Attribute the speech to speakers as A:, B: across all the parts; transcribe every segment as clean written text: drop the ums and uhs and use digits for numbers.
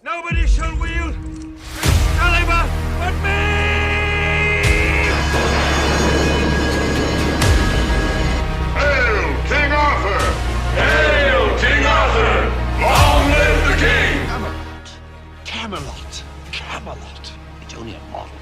A: Nobody shall wield Excalibur but me!
B: Hail, King Arthur!
C: Hail, King Arthur! Long live the king!
D: Camelot. Camelot. It's only a model.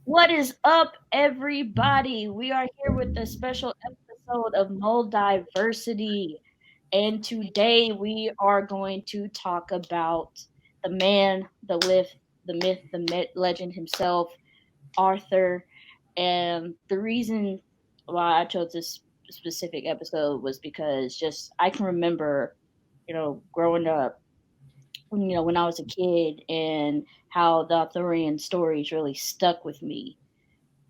E: What is up, everybody? We are here with a special episode of Moldiversity, and today we are going to talk about the man, the myth, the legend himself, Arthur. And the reason why I chose this specific episode was because just I can remember, growing up, when I was a kid, and how the Arthurian stories really stuck with me,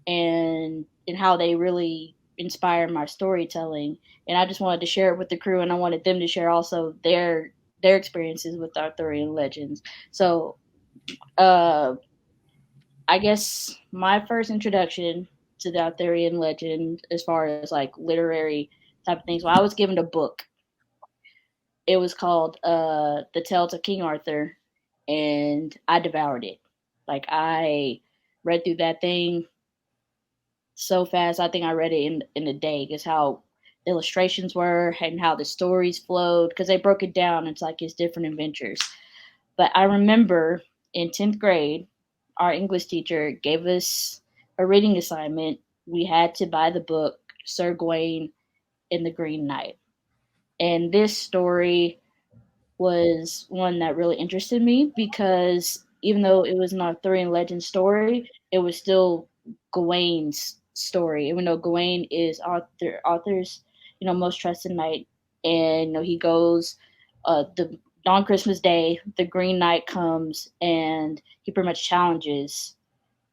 E: and how they really inspired my storytelling. And I just wanted to share it with the crew, and I wanted them to share also their experiences with Arthurian legends. So, I guess my first introduction to the Arthurian legend, as far as like literary type of things, well, I was given a book. It was called The Tales of King Arthur, and I devoured it. Like, I read through that thing so fast. I think I read it in a day, because how the illustrations were and how the stories flowed, because they broke it down. It's like his different adventures. But I remember in 10th grade, our English teacher gave us a reading assignment. We had to buy the book Sir Gawain and the Green Knight. And this story was one that really interested me, because even though it was an Arthurian legend story, it was still Gawain's story. Even though Gawain is Arthur's, most trusted knight, and he goes, the on Christmas Day, the Green Knight comes and he pretty much challenges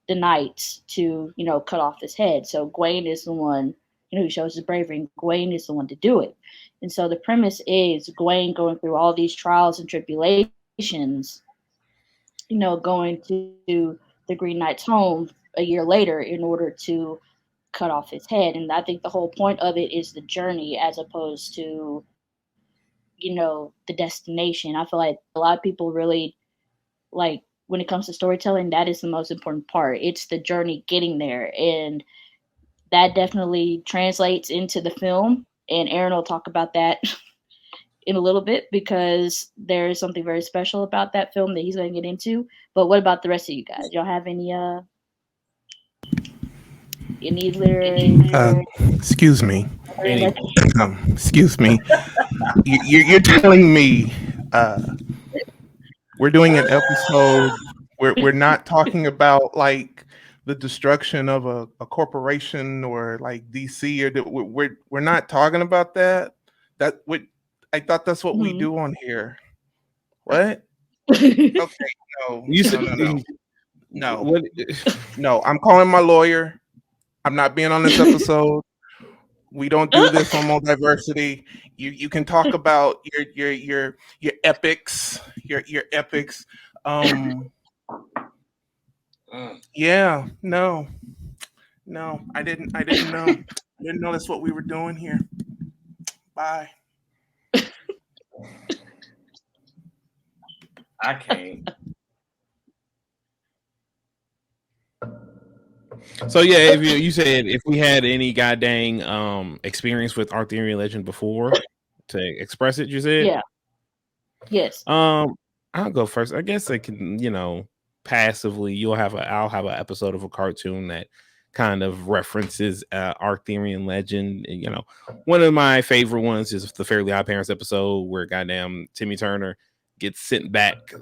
E: the knights to, cut off his head. So Gawain is the one, who shows his bravery, and Gawain is the one to do it. And so the premise is Gawain going through all these trials and tribulations, going to the Green Knight's home a year later in order to cut off his head. And I think the whole point of it is the journey, as opposed to, the destination. I feel like a lot of people really, like, when it comes to storytelling, that is the most important part. It's the journey getting there. And that definitely translates into the film. And Aaron will talk about that in a little bit, because there is something very special about that film that he's going to get into. But what about the rest of you guys? Y'all have any literary?
F: Excuse me. Excuse me. You're telling me we're doing an episode where we're not talking about like the destruction of a corporation or like DC, or we're not talking about that. I thought that's what we do on here. What? Okay, no. I'm calling my lawyer. I'm not being on this episode. We don't do this on Moldiversity. You can talk about your epics, your epics. Yeah, no, I didn't know. I didn't know that's what we were doing here. Bye.
G: I can't.
H: So yeah, if you said if we had any goddamn experience with Arthurian Legend before to express it, you said?
E: Yeah. Yes.
H: I'll go first. I guess I can, passively I'll have an episode of a cartoon that kind of references Arthurian Legend. And, one of my favorite ones is the Fairly Odd Parents episode where goddamn Timmy Turner gets sent back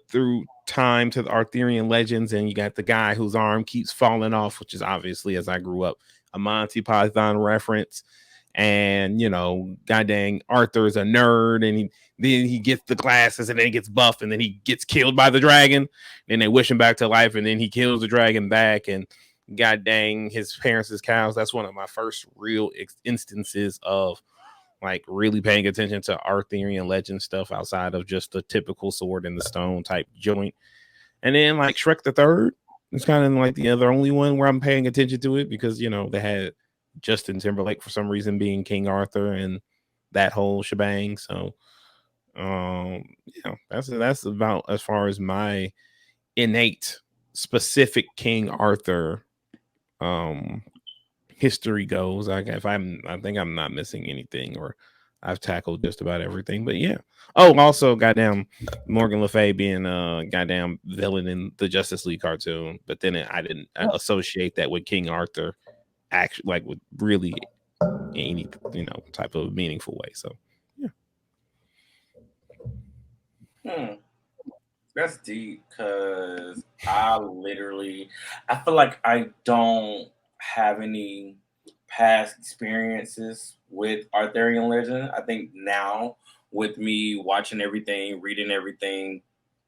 H: through time to the Arthurian legends, and you got the guy whose arm keeps falling off, which is obviously, as I grew up, a Monty Python reference. And god dang, Arthur is a nerd, and then he gets the glasses, and then he gets buff, and then he gets killed by the dragon, and they wish him back to life, and then he kills the dragon back, and god dang, his parents is cows. That's one of my first real instances of like really paying attention to Arthurian legend stuff outside of just the typical sword in the stone type joint. And then like Shrek the Third, it's kind of like the only one where I'm paying attention to it, because they had Justin Timberlake for some reason being King Arthur and that whole shebang. So, that's about as far as my innate specific King Arthur history goes. I think I'm not missing anything, or I've tackled just about everything. But yeah. Oh, also, goddamn Morgan Le Fay being a goddamn villain in the Justice League cartoon. But then I didn't associate that with King Arthur, actually, like with really any type of meaningful way. So yeah.
G: That's deep, because I feel like I don't have any past experiences with Arthurian Legend. I think now, with me watching everything, reading everything,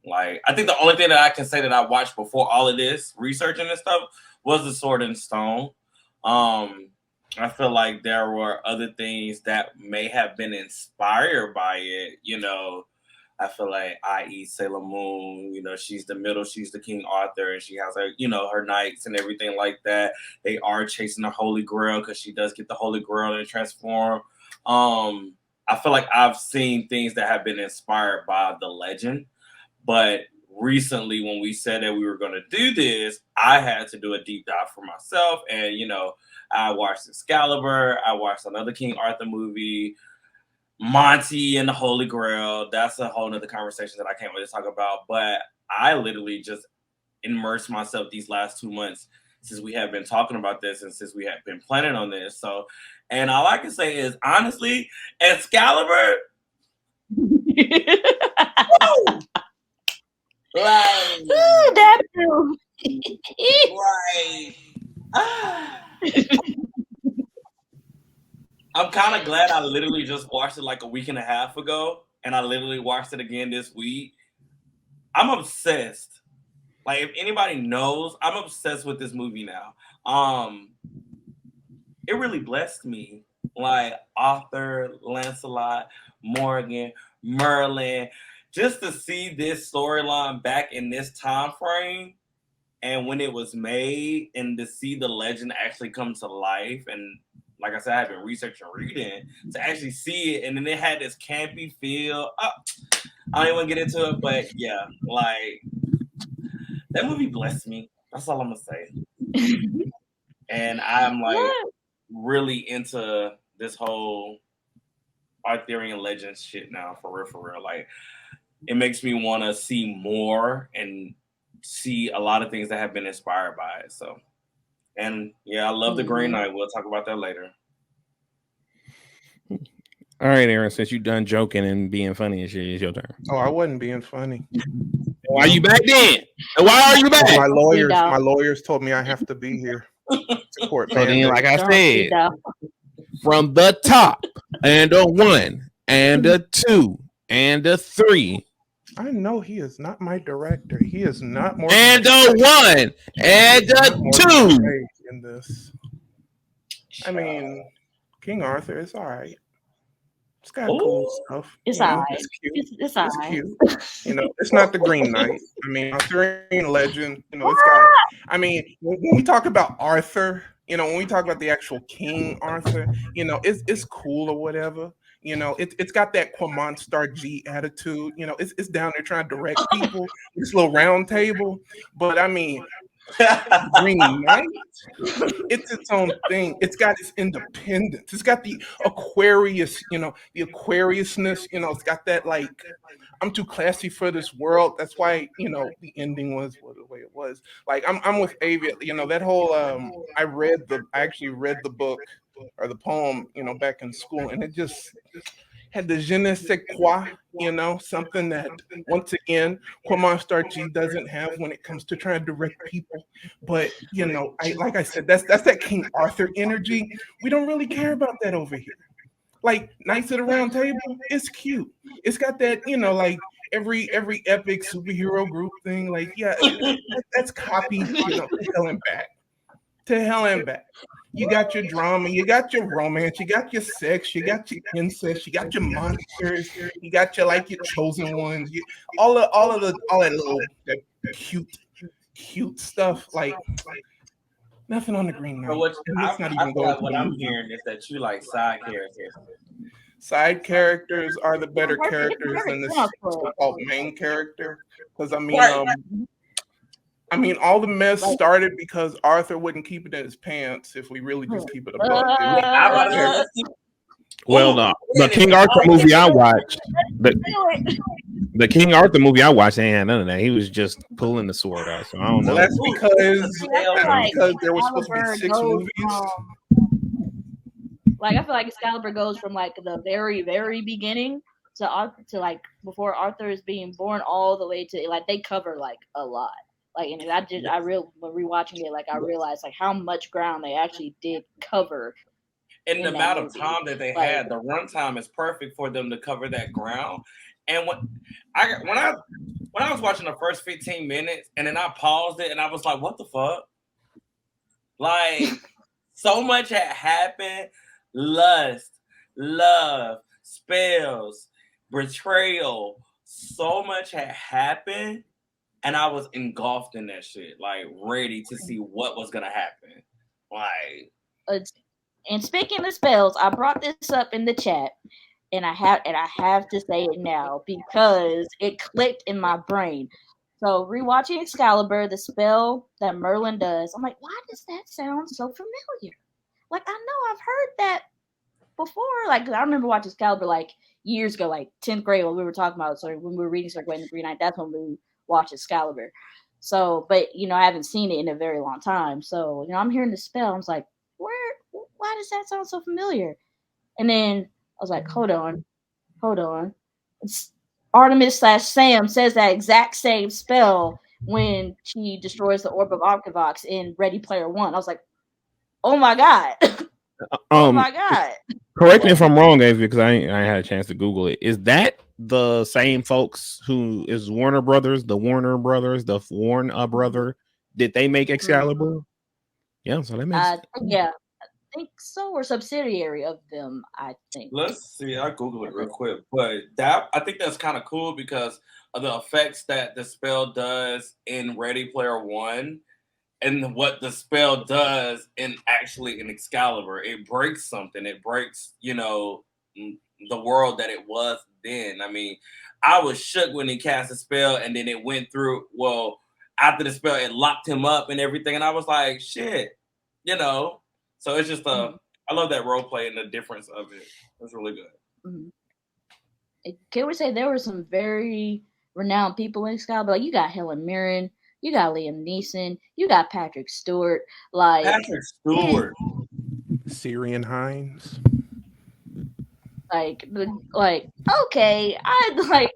G: like, I think the only thing that I can say that I watched before all of this, researching and stuff, was The Sword and Stone. I feel like there were other things that may have been inspired by it, I feel like, i.e. Sailor Moon, she's the middle, she's the King Arthur, and she has her, her knights and everything like that. They are chasing the Holy Grail, because she does get the Holy Grail and transform. I feel like I've seen things that have been inspired by the legend, but recently when we said that we were going to do this, I had to do a deep dive for myself, and I watched Excalibur, I watched another King Arthur movie, Monty and the Holy Grail. That's a whole nother conversation that I can't really talk about. But I literally just immersed myself these last 2 months since we have been talking about this and since we have been planning on this. So, and all I can say is, honestly, Excalibur,
E: that too.
G: I'm kind of glad I literally just watched it like a week and a half ago, and I literally watched it again this week. I'm obsessed. Like, if anybody knows, I'm obsessed with this movie now. It really blessed me. Like, Arthur, Lancelot, Morgan, Merlin, just to see this storyline back in this time frame, and when it was made, and to see the legend actually come to life, and like I said, I've been researching, reading to actually see it, and then it had this campy feel. I don't even want to get into it, but yeah, like, that movie blessed me. That's all I'm gonna say. And I'm like really into this whole Arthurian Legends shit now, for real. Like, it makes me want to see more and see a lot of things that have been inspired by it. So. And yeah, I love the Green Knight. We'll talk about that later.
H: All right, Aaron, since you're done joking and being funny and shit, it's your turn.
F: Oh, I wasn't being funny.
H: Why are you back then? And why are you back?
F: My lawyers told me I have to be here. Support.
H: So then, like I said, from the top, and a 1, and a 2, and a 3.
F: I know he is not my director. He is not more.
H: And a 1, and a 2.
F: In this, I mean, King Arthur is all right. It's got cool stuff.
E: It's all right.
F: It's cute.
E: It's all right.
F: Cute. It's not the Green Knight. I mean, Arthurian Legend. It's got. I mean, when we talk about Arthur, when we talk about the actual King Arthur, it's cool or whatever. It's got that Quamon Star G attitude. It's down there trying to direct people. This little round table. But I mean, Green Knight, it's its own thing. It's got its independence. It's got the Aquarius, the Aquariusness. It's got that, like, I'm too classy for this world. That's why, the ending was the way it was. Like, I'm with Avi. That whole I actually read the book or the poem, back in school, and it just had the je ne sais quoi, something that, once again, Quamon Star G doesn't have when it comes to trying to direct people. But, like I said, that's that King Arthur energy. We don't really care about that over here. Like, Knights of the Round Table, it's cute. It's got that, like, every epic superhero group thing. Like, yeah, that's copy, to hell and back. To hell and back. You got your drama, you got your romance, you got your sex, you got your incest, you got your monsters, you got your chosen ones, all that little that cute stuff. Like, Nothing on the Green Knight.
G: So what
F: Let's not
G: I
F: even
G: feel
F: go
G: like
F: into
G: what
F: the
G: I'm
F: movie.
G: hearing is that you like side characters.
F: Side characters are the better
E: Perfect-
F: characters than this
E: perfect spin-off for it.
F: so-called main character. Because
G: Right.
F: I mean, all the mess
E: Like-
F: started because Arthur wouldn't keep it in his pants. If we really just keep it a buck,
G: I'm about to say, let's see.
H: Well,
G: Ooh,
H: the King Arthur movie I watched, the King Arthur movie I watched, ain't had none of that. He was just pulling the sword out. So I don't
F: well,
H: know.
F: that's because
E: like
F: there was supposed to be
E: Excalibur
F: 6
E: goes
F: movies.
E: Like I feel like Excalibur goes from like the very, very beginning to like before Arthur is being born all the way to like they cover like a lot. Like and when rewatching it, like I realized like how much ground they actually did cover.
G: And the
E: in that
G: amount of
E: movie.
G: time that they
E: Like-
G: had, the runtime is perfect for them to cover that ground. And when I was watching the first 15 minutes and then I paused it and I was like, what the fuck? Like so much had happened. Lust, love, spells, betrayal. So much had happened. And I was engulfed in that shit, like ready to see what was gonna happen. Like
E: and speaking of spells, I brought this up in the chat, and I have to say it now because it clicked in my brain. So rewatching Excalibur, the spell that Merlin does, I'm like, why does that sound so familiar? Like I know I've heard that before. Like I remember watching Excalibur like years ago, like 10th grade when we were talking about. So when we were reading Circle and the Green Knight, that's when we watched Excalibur. So, but I haven't seen it in a very long time. So I'm hearing the spell. I was like, why does that sound so familiar? And then I was like, hold on. It's Artemis / Sam says that exact same spell when she destroys the orb of Archivox in Ready Player One. I was like, oh my god. Oh my god.
H: Correct me if I'm wrong, Avi, because I ain't had a chance to Google it. Is that the same folks who is Warner Brothers, the Warner brother? Did they make Excalibur? Yeah, so that makes
E: Yeah. I think so, or subsidiary of them, I think.
G: let's see, I Google it real quick. But I think that's kind of cool because of the effects that the spell does in Ready Player One and what the spell does in Excalibur. It breaks something. It breaks, the world that it was then. I mean, I was shook when he cast a spell and then it went through. Well, after the spell, it locked him up and everything. And I was like, shit, So it's just I love that role play and the difference of it. It's really good.
E: Mm-hmm. Can we say there were some very renowned people in Excalibur? Like you got Helen Mirren, you got Liam Neeson, you got Patrick Stewart. Like
G: Patrick Stewart,
F: Syrian Hines.
E: Like okay,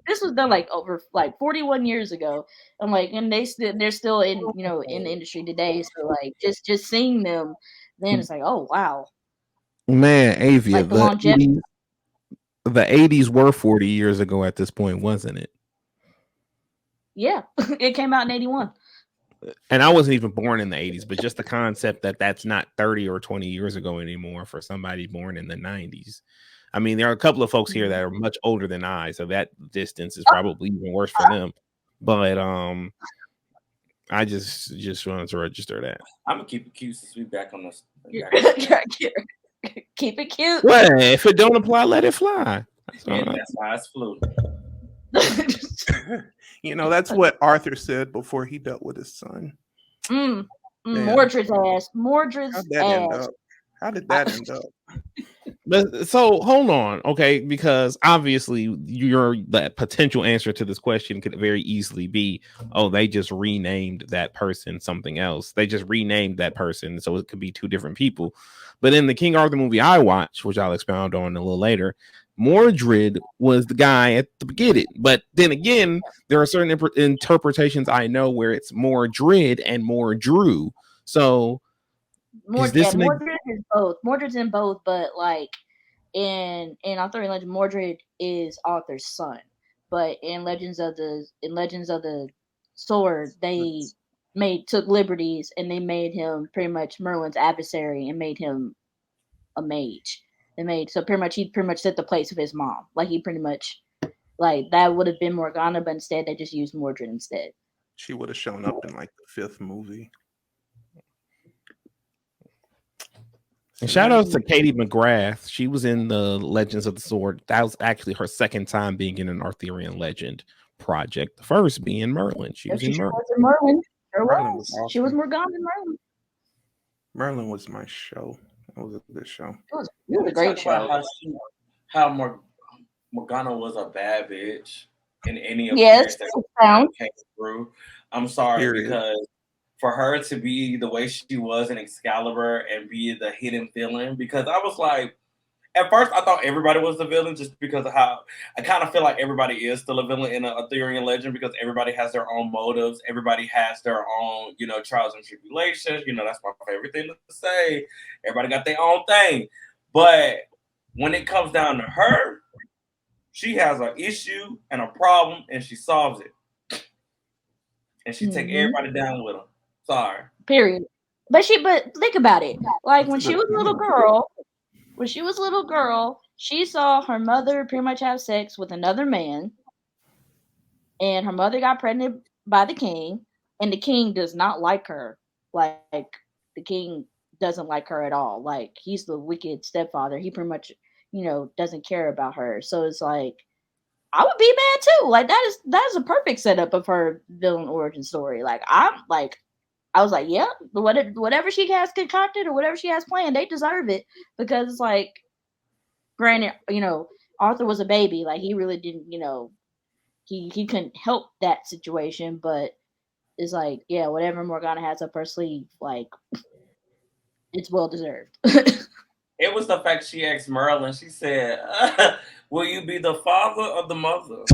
E: this was done like over like 41 years ago. I'm like, and they're still in in the industry today. So like just seeing them, then it's like, oh wow,
H: man, Avia,
E: like the longevity.
H: The 80s were 40 years ago at this point, wasn't it?
E: Yeah, it came out in 81.
H: And I wasn't even born in the 80s, but just the concept that that's not 30 or 20 years ago anymore for somebody born in the 90s. I mean, there are a couple of folks here that are much older than I, so that distance is probably even worse for them. But I just wanted to register that.
G: I'm gonna keep it cute since we back on this.
E: Keep it cute.
H: Well, if it don't apply, let it fly.
G: That's why it's flew.
F: That's what Arthur said before he dealt with his son.
E: Mordred's ass. Mordred's ass.
F: How did that end up?
H: But so hold on, okay, because obviously that potential answer to this question could very easily be, oh, they just renamed that person something else. They just renamed that person, so it could be two different people. But in the King Arthur movie I watched, which I'll expound on a little later, Mordred was the guy at the beginning. But then again, there are certain interpretations I know where it's Mordred and Mordrew. So
E: Mordred is both. Mordred's in both, but like in Arthurian Legend, Mordred is Arthur's son. But in Legends of the Sword, they took liberties and they made him pretty much Merlin's adversary and made him a mage. He pretty much set the place of his mom. Like he pretty much like that would have been Morgana, but instead they just used Mordred instead.
F: She would have shown up in like the 5th movie.
H: And shout out to Katie McGrath. She was in the Legends of the Sword. That was actually her second time being in an Arthurian Legend project. The first being Merlin. She was in Merlin.
E: Merlin. Sure
F: Merlin
E: was.
F: was
E: She was
F: awesome.
E: Morgana in Merlin.
F: Merlin was my show. That was a good show.
E: It was a great
G: Talk about
E: show.
G: how Morgana was a bad bitch in any
E: Yes,
G: appearance that
E: sound.
G: came through. I'm sorry
F: Period.
G: because for her to be the way she was in Excalibur and be the hidden villain, because I was like, at first I thought everybody was the villain just because of how I kind of feel like everybody is still a villain in an Arthurian Legend because everybody has their own motives, everybody has their own, trials and tribulations. That's my favorite thing to say. Everybody got their own thing, but when it comes down to her, she has an issue and a problem, and she solves it, and she take everybody down with her. Sorry.
E: Period. But think about it. Like when she was a little girl, she saw her mother pretty much have sex with another man, and her mother got pregnant by the king, and the king does not like her. Like the king doesn't like her at all. Like he's the wicked stepfather. He pretty much, doesn't care about her. So it's like I would be mad too. Like that is a perfect setup of her villain origin story. Like I was like, yeah, whatever she has concocted or whatever she has planned, they deserve it because it's like, granted, Arthur was a baby, like he really didn't, he couldn't help that situation, but it's like, yeah, whatever Morgana has up her sleeve, like it's well deserved.
G: It was the fact she asked Merlin. She said, "Will you be the father or the mother?"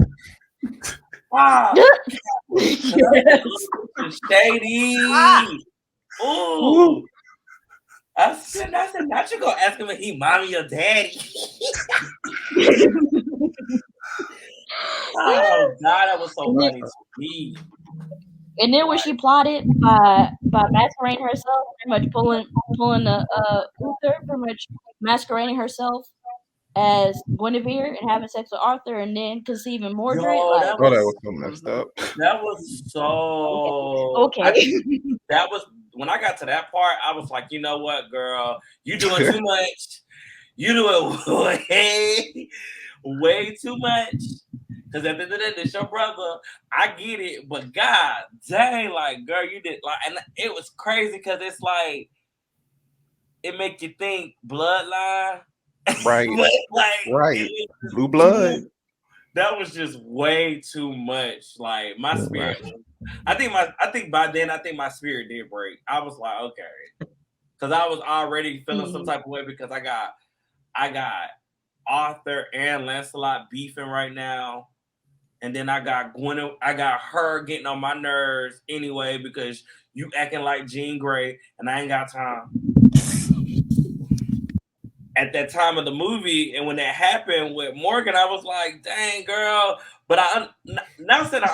G: Wow,
E: Yes.
G: shady. Ooh. I said, not you gonna ask him if he mommy or daddy. Oh God, that was so funny to me.
E: And then when she plotted by masquerading herself, pretty much pulling the Uther, pretty much masquerading herself as Guinevere and having sex with Arthur, and then conceiving Mordred.
G: Yo,
E: Like,
G: that
F: Oh, that
G: was
F: was so messed up.
G: that was so.
E: okay.
G: That was when I got to that part. I was like, you know what, girl, you doing too much. You doing way too much. Because at the end of the day, it's your brother. I get it, but God dang, like, girl, you did like, and it was crazy because it's like it make you think bloodline,
F: Right.
G: but like,
F: Right. Blue blood.
G: That was just way too much. Like my spirit, I think by then my spirit did break. I was like, okay, because I was already feeling some type of way because I got Arthur and Lancelot beefing right now. And then I got her getting on my nerves anyway because you acting like Jean Grey and I ain't got time. At that time of the movie, and when that happened with Morgan, I was like, dang, girl. But I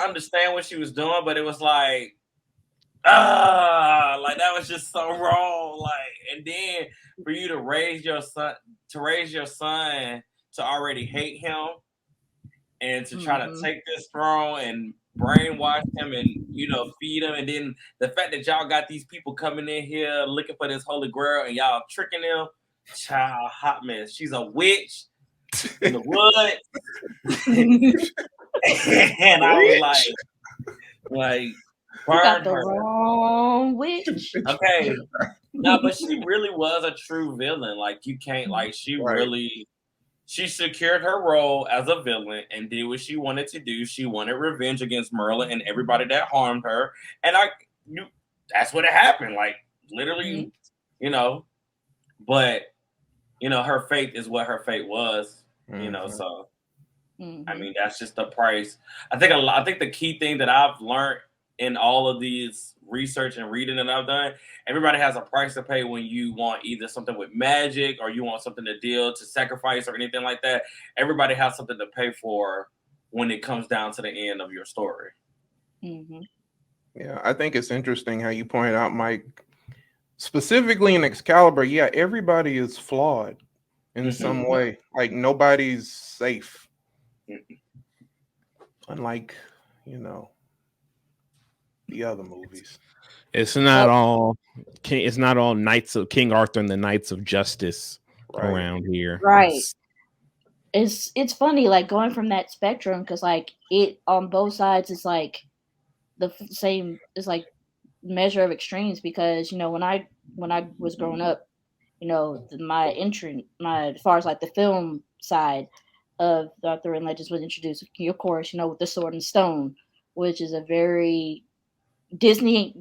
G: understand what she was doing, but it was like that was just so wrong. Like, and then for you to raise your son to already hate him and to try to take this throne and brainwash him and feed him, and then the fact that y'all got these people coming in here looking for this holy grail and y'all tricking them, child, hot mess. She's a witch in the woods, and I was like burn her.
E: Wrong witch.
G: Okay, no, but she really was a true villain. Like you can't she really. She secured her role as a villain and did what she wanted to do. She wanted revenge against Merlin and everybody that harmed her. And that's what happened. Like literally, but her fate is what her fate was, so I mean, that's just the price. I think the key thing that I've learned in all of these research and reading that I've done, everybody has a price to pay when you want either something with magic or you want something to sacrifice or anything like that. Everybody has something to pay for when it comes down to the end of your story.
F: Yeah, I think it's interesting how you pointed out, Mike, specifically in Excalibur. Yeah, everybody is flawed in some way. Like nobody's safe. Unlike, the other movies.
H: It's not all King. It's not all Knights of King Arthur and the Knights of Justice around here.
E: Right. It's funny, like going from that spectrum, because like it on both sides is like the same. It's like measure of extremes, because when I was growing up, my as far as like the film side of the Arthurian Legends was introduced, of course, with the Sword and Stone, which is a very Disney.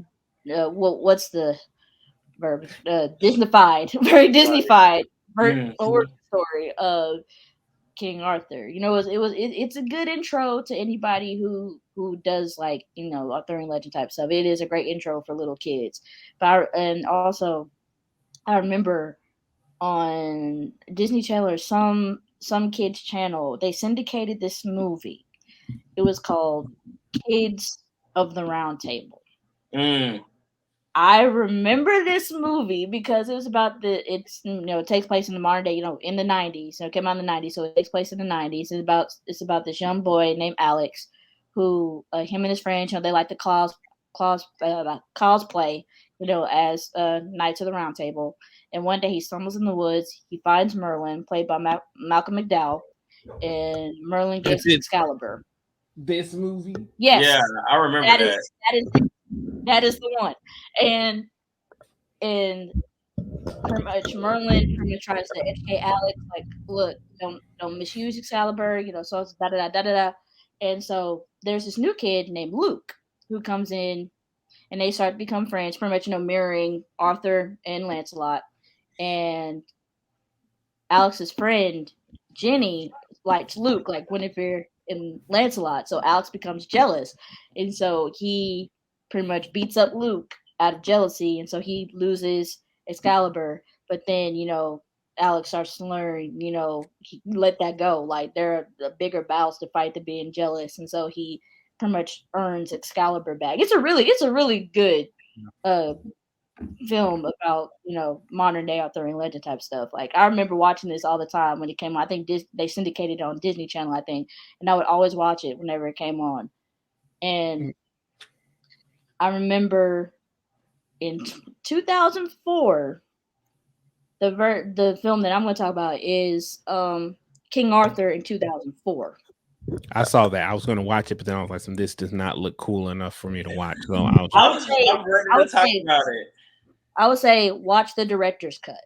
E: What's the verb? Disneyfied, very Disneyfied story of King Arthur. It's a good intro to anybody who does like Arthurian legend type stuff. It is a great intro for little kids. And also I remember on Disney Channel or some kids channel, they syndicated this movie. It was called Kids of the Round Table. I remember this movie because it was about it takes place in the modern day, in the 90s. It came out in the 90s, so it takes place in the 90s. It's about this young boy named Alex, who him and his friends, they like to cosplay, as Knights of the Round Table. And one day he stumbles in the woods. He finds Merlin, played by Malcolm McDowell, and Merlin gives him Excalibur.
H: This movie?
E: Yes.
G: Yeah, I remember that.
E: That is the one. And pretty much Merlin tries to educate Alex, like, look, don't misuse Excalibur, so it's da da da da da. And so there's this new kid named Luke who comes in, and they start to become friends, pretty much mirroring Arthur and Lancelot. And Alex's friend Jenny likes Luke, like Guinevere and Lancelot. So Alex becomes jealous, and so he pretty much beats up Luke out of jealousy, and so he loses Excalibur. But then Alex starts to learn, he let that go. Like there are bigger battles to fight than being jealous, and so he pretty much earns Excalibur back. It's a really good film about modern day Arthurian legend type stuff. Like I remember watching this all the time when it came on. I think they syndicated it on Disney Channel, I think, and I would always watch it whenever it came on. And I remember in 2004, the film that I'm going to talk about is King Arthur in 2004.
H: I saw that. I was going to watch it, but then I was like, "This does not look cool enough for me to watch." So
E: I would say watch the director's cut.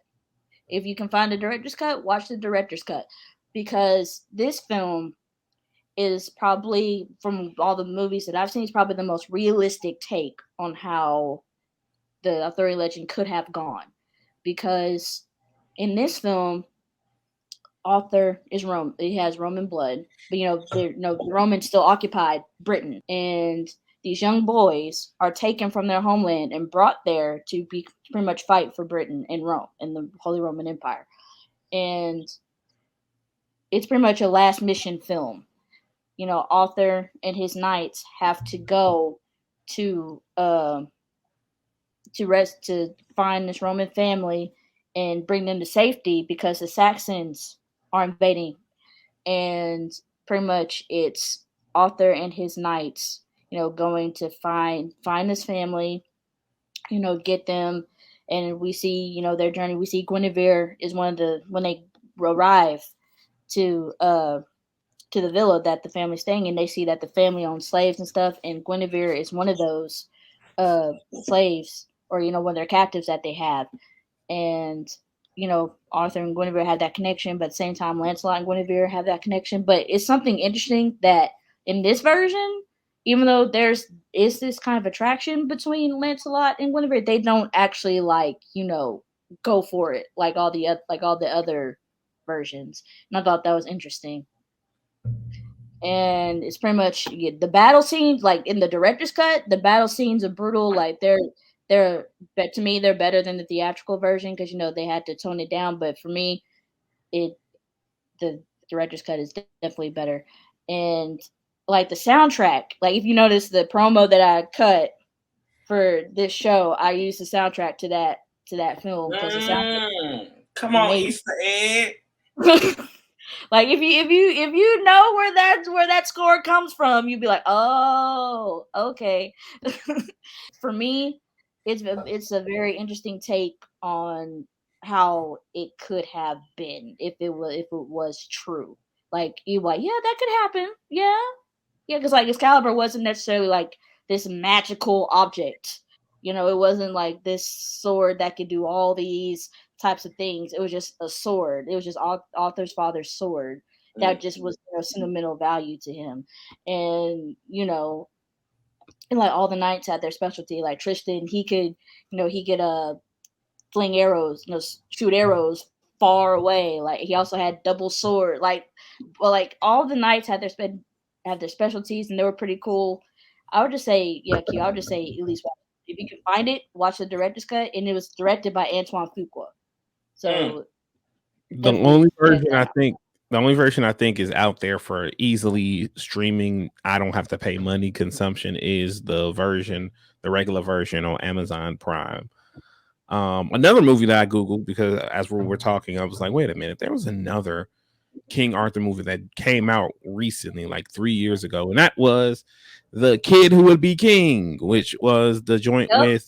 E: If you can find the director's cut, watch the director's cut, because this film is probably, from all the movies that I've seen, is probably the most realistic take on how the Arthurian legend could have gone. Because in this film, Arthur is Rome. He has Roman blood, but the Romans still occupied Britain, and these young boys are taken from their homeland and brought there to pretty much fight for Britain and Rome and the Holy Roman Empire. And it's pretty much a last mission film. Arthur and his knights have to go to find this Roman family and bring them to safety, because the Saxons are invading. And pretty much it's Arthur and his knights, going to find this family, get them. And we see, their journey. We see Guinevere is when they arrive to the villa that the family's staying in, they see that the family owns slaves and stuff. And Guinevere is one of those slaves, or, one of their captives that they have. And, Arthur and Guinevere have that connection, but at the same time, Lancelot and Guinevere have that connection. But it's something interesting that in this version, even though is this kind of attraction between Lancelot and Guinevere, they don't actually go for it like all the other versions. And I thought that was interesting. And it's pretty much the battle scenes, like in the director's cut, the battle scenes are brutal. Like but to me, they're better than the theatrical version, because they had to tone it down. But for me, the director's cut is definitely better. And like the soundtrack, like if you notice the promo that I cut for this show, I used the soundtrack to that film.
G: Come on, Easter egg.
E: Like if you know where that score comes from, you'd be like, oh, okay. For me, it's a very interesting take on how it could have been if it was true. Like you like, yeah, that could happen. Yeah. Yeah, because like Excalibur wasn't necessarily like this magical object. You know, it wasn't like this sword that could do all these types of things. It was just a sword. It was just Arthur's father's sword that just was sentimental value to him. And and like all the knights had their specialty. Like Tristan, he could fling arrows, shoot arrows far away. Like he also had double sword. Like all the knights had their specialties, and they were pretty cool. I would just say, yeah, Q. I would just say at least watch it. If you can find it, watch the director's cut, and it was directed by Antoine Fuqua. So
H: the only version I think is out there for easily streaming. I don't have to pay money consumption is the regular version on Amazon Prime. Another movie that I Googled because as we were talking, I was like, wait a minute, there was another King Arthur movie that came out recently, like 3 years ago, and that was The Kid Who Would Be King, which was the joint with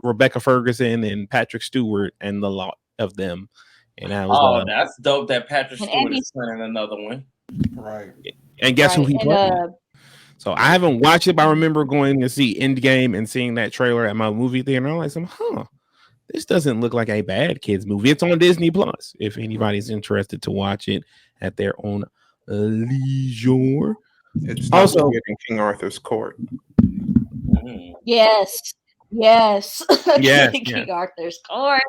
H: Rebecca Ferguson and Patrick Stewart and the lot of them. And that was
G: that's dope that Patrick Stewart is playing another one.
F: Right.
H: And guess who he played? So I haven't watched it, but I remember going to see Endgame and seeing that trailer at my movie theater. And I was like, this doesn't look like a bad kids movie. It's on Disney Plus. If anybody's interested to watch it at their own leisure.
F: It's also getting King Arthur's Court.
E: Yes. King Arthur's Court.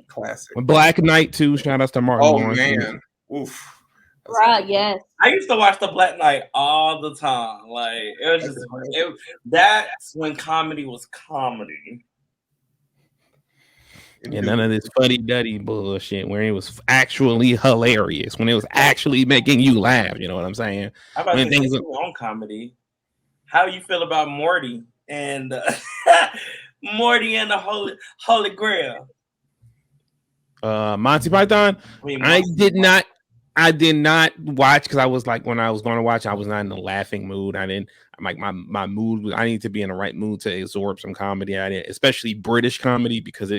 F: Classic.
H: Black Knight too. Shout out to Martin.
F: Oh
H: Lawrence.
F: Man. Oof.
E: Right, yes.
G: I used to watch the Black Knight all the time. Like it was just that's when comedy was comedy.
H: And none of this fuddy-duddy bullshit where it was actually hilarious, when it was actually making you laugh. You know what I'm saying?
G: How about things on comedy? How you feel about Morty and Morty and the Holy Grail?
H: Monty Python. I did not watch because I was like, when I was going to watch, I was not in the laughing mood. I'm like my mood. I need to be in the right mood to absorb some comedy. Especially British comedy, because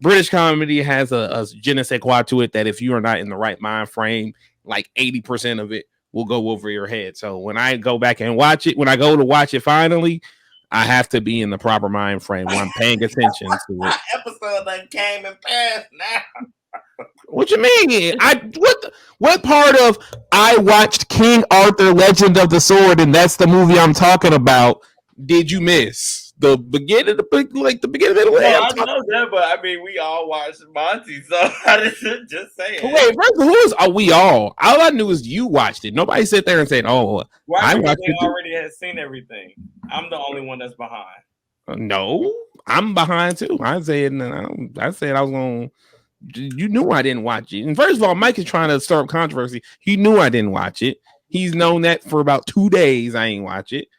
H: British comedy has a je ne sais quoi to it that if you are not in the right mind frame, like 80% of it will go over your head. So when I go back and watch it, when I go to watch it finally, I have to be in the proper mind frame when I'm paying attention to it.
G: Episode that came and passed now.
H: What you mean? What part of I watched King Arthur Legend of the Sword and that's the movie I'm talking about did you miss? The beginning of the
G: Well, I know that, but I mean, we all watched Monty, so I just saying.
H: Wait, first, we all? All I knew is you watched it. Nobody sit there and said, "Oh,
G: I watched it." Already had seen everything. I'm the only one that's behind.
H: No, I'm behind too. I said I was going. You knew I didn't watch it. And first of all, Mike is trying to start controversy. He knew I didn't watch it. He's known that for about 2 days. I ain't watch it.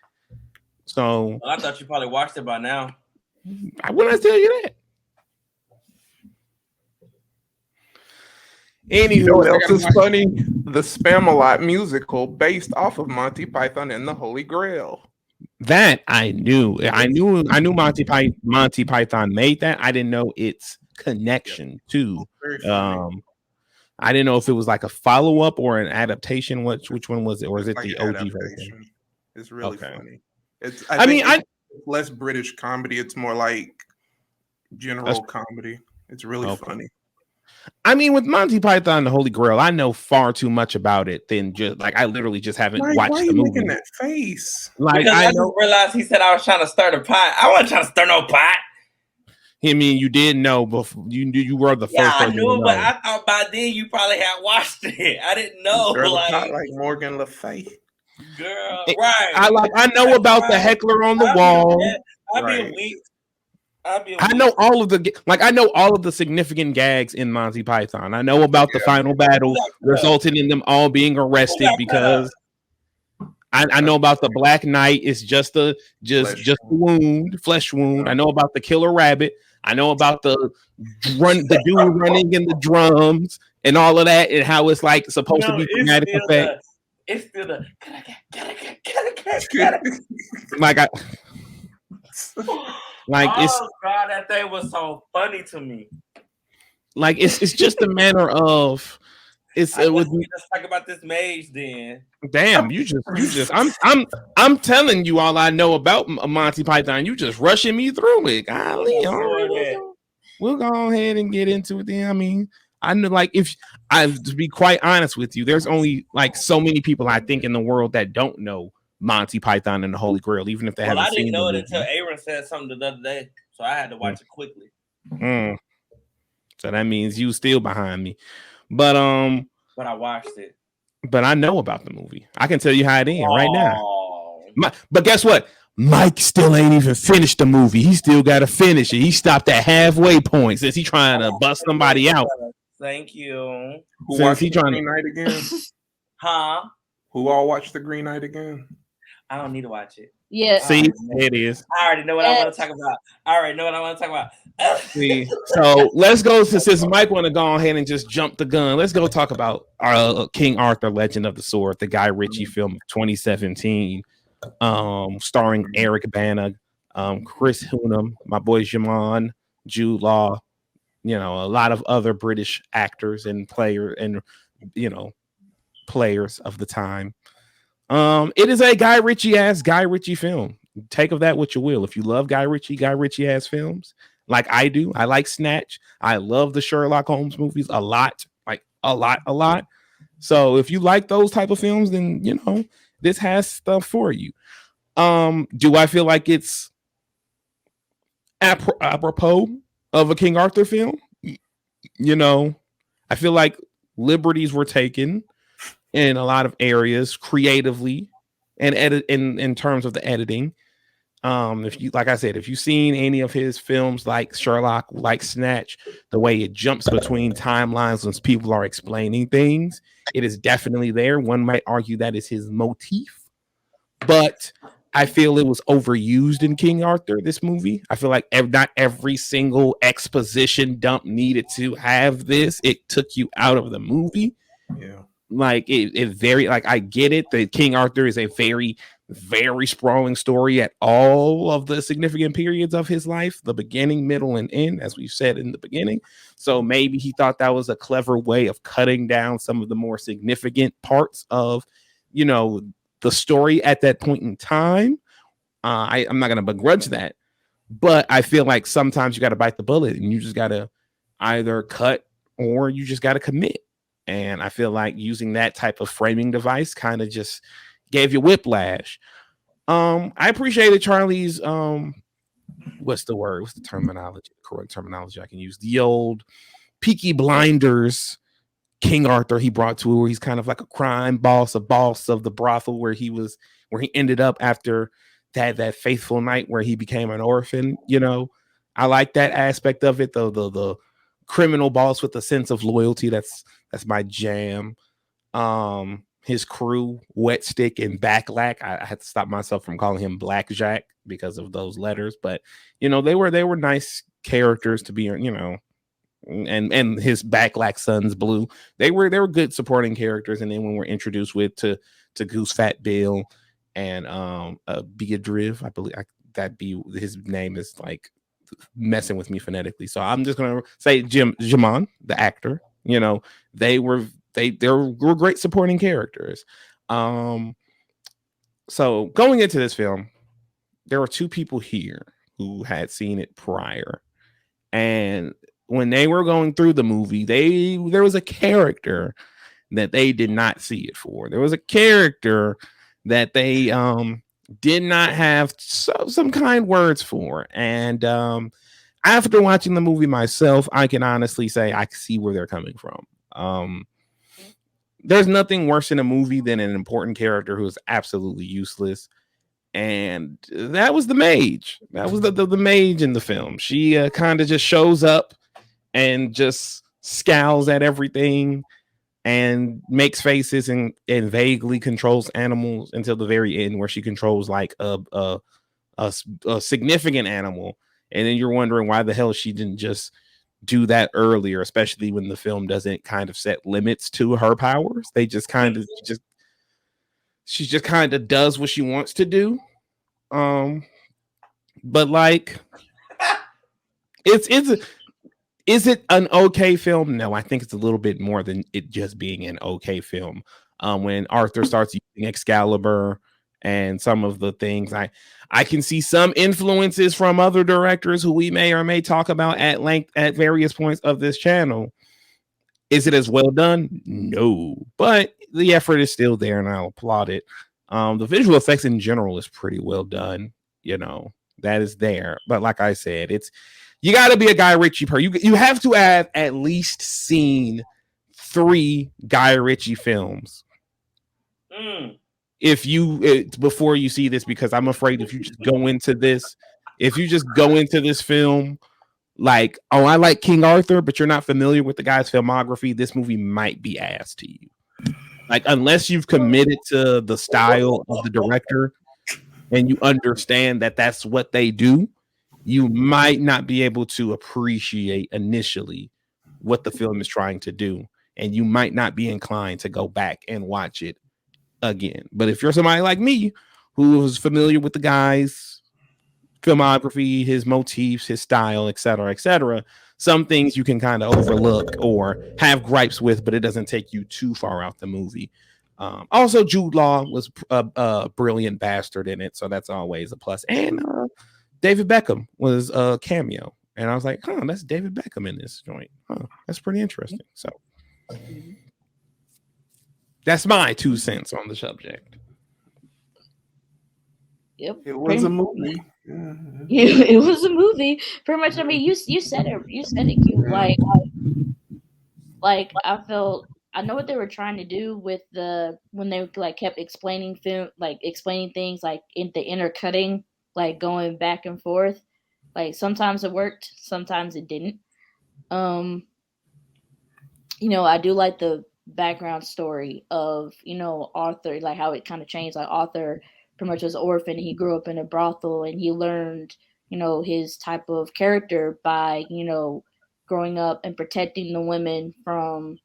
H: So
G: I thought you probably watched it by now.
H: When I tell you that. Anywho,
F: you know what else is funny? The Spam-A-Lot musical based off of Monty Python and the Holy Grail.
H: That I knew. I knew Monty Python made that. I didn't know its connection to. I didn't know if it was like a follow-up or an adaptation. Which one was it? Or is it like the OG version?
F: It's really funny. It's less British comedy. It's more like general comedy. It's really funny.
H: I mean, with Monty Python and the Holy Grail, I know far too much about it than just like I literally just haven't watched the movie.
F: Making that face?
G: Like because I don't realize he said I was trying to start a pot. I wasn't trying to start no pot.
H: I mean, you didn't know before you were the first.
G: Yeah, I knew, but I thought by then you probably had watched it. I didn't know.
F: Like Morgan Le Fay.
G: Girl, right.
H: I know about the heckler on the wall.
G: I'll be a week.
H: I know all of the significant gags in Monty Python. I know about the final battle resulting in them all being arrested because I know about the Black Knight. It's just a flesh wound. I know about the killer rabbit. I know about the dude running in the drums and all of that and how it's like supposed to be dramatic effect.
G: It's still the
H: Like
G: oh God, that thing was so funny to me.
H: Like it's just a manner of it's
G: I
H: with
G: let's talk about this mage then.
H: damn you just I'm telling you all I know about Monty Python. You just rushing me through it. Golly, all right, we'll go ahead and get into it then. I mean, I know, like, if I to be quite honest with you, there's only like so many people I think in the world that don't know Monty Python and the Holy Grail, even if they haven't seen it.
G: I didn't know it until Aaron said something the other day, so I had to watch it quickly.
H: So that means you still behind me, but
G: I watched it.
H: But I know about the movie. I can tell you how it ends right now. But guess what? Mike still ain't even finished the movie. He still got to finish it. He stopped at halfway point since he trying to bust somebody out.
G: Thank you.
F: Who watched the Green Knight again?
G: Huh?
F: Who all watched the Green Knight again?
G: I don't need to watch it.
E: Yeah.
H: See, it is.
G: I already know what I want to talk about.
H: See, so let's go to, since Mike want to go ahead and just jump the gun, let's go talk about King Arthur, Legend of the Sword, the Guy Ritchie film of 2017, starring Eric Bana, Chris Hunnam, my boy Jaman, Jude Law, a lot of other British actors and players of the time. It is a Guy Ritchie film. Take of that what you will. If you love Guy Ritchie ass films, like I do, I like Snatch. I love the Sherlock Holmes movies a lot, like a lot. So if you like those type of films, then this has stuff for you. Do I feel like it's apropos of a King Arthur film? I feel like liberties were taken in a lot of areas creatively and in terms of the editing. If you've seen any of his films like Sherlock, like Snatch, the way it jumps between timelines when people are explaining things, it is definitely there. One might argue that is his motif, but I feel it was overused in King Arthur, this movie. I feel like not every single exposition dump needed to have this. It took you out of the movie.
F: Yeah.
H: Like it very, like, I get it that King Arthur is a very, very sprawling story at all of the significant periods of his life, the beginning, middle, and end, as we've said in the beginning. So maybe he thought that was a clever way of cutting down some of the more significant parts of, the story at that point in time. I'm not going to begrudge that, but I feel like sometimes you got to bite the bullet and you just got to either cut or you just got to commit. And I feel like using that type of framing device kind of just gave you whiplash. I appreciated Charlie's what's the terminology, correct terminology I can use? The old Peaky Blinders King Arthur he brought to it, where he's kind of like a crime boss, a boss of the brothel where he ended up after that faithful night where he became an orphan. I like that aspect of it, though. The criminal boss with a sense of loyalty, that's my jam. His crew, Wet Stick and Backlack, I had to stop myself from calling him Blackjack because of those letters, but they were nice characters to be, and his Backlack sons Blue, they were good supporting characters. And then when we're introduced to Goose Fat Bill and Beadriv, I believe his name is like messing with me phonetically, so I'm just gonna say Jaman, the actor. They were great supporting characters. So going into this film, there were two people here who had seen it prior, and when they were going through the movie, there was a character that they did not see it for. There was a character that they did not have some kind words for. And after watching the movie myself, I can honestly say I see where they're coming from. There's nothing worse in a movie than an important character who is absolutely useless. And that was the mage. That was the mage in the film. She kind of just shows up and just scowls at everything and makes faces and vaguely controls animals until the very end, where she controls like a significant animal. And then you're wondering why the hell she didn't just do that earlier, especially when the film doesn't kind of set limits to her powers. They just kind of she just kind of does what she wants to do. But like Is it an okay film? No, I think it's a little bit more than it just being an okay film. When Arthur starts using Excalibur and some of the things, I can see some influences from other directors who we may or may talk about at length at various points of this channel. Is it as well done? No, but the effort is still there, and I'll applaud it. The visual effects in general is pretty well done. That is there. But like I said, you got to be a Guy Ritchie person. You have to have at least seen 3 Guy Ritchie films. Before you see this, because I'm afraid if you just go into this film like, oh, I like King Arthur, but you're not familiar with the guy's filmography, this movie might be ass to you. Like, unless you've committed to the style of the director and you understand that that's what they do, you might not be able to appreciate initially what the film is trying to do. And you might not be inclined to go back and watch it again. But if you're somebody like me who is familiar with the guy's filmography, his motifs, his style, etc., some things you can kind of overlook or have gripes with, but it doesn't take you too far out the movie. Also, Jude Law was a brilliant bastard in it, so that's always a plus. And David Beckham was a cameo, and I was like, that's David Beckham in this joint. That's pretty interesting. So that's my 2 cents on the subject.
E: Yep.
F: It was a movie.
E: It was a movie. Pretty much. I mean, you said it. You said it. You like I felt. I know what they were trying to do with when they like kept explaining things like in the intercutting, like going back and forth. Like sometimes it worked, sometimes it didn't. I do like the background story of Arthur, like how it kind of changed. Like Arthur pretty much was an orphan. He grew up in a brothel, and he learned his type of character by growing up and protecting the women from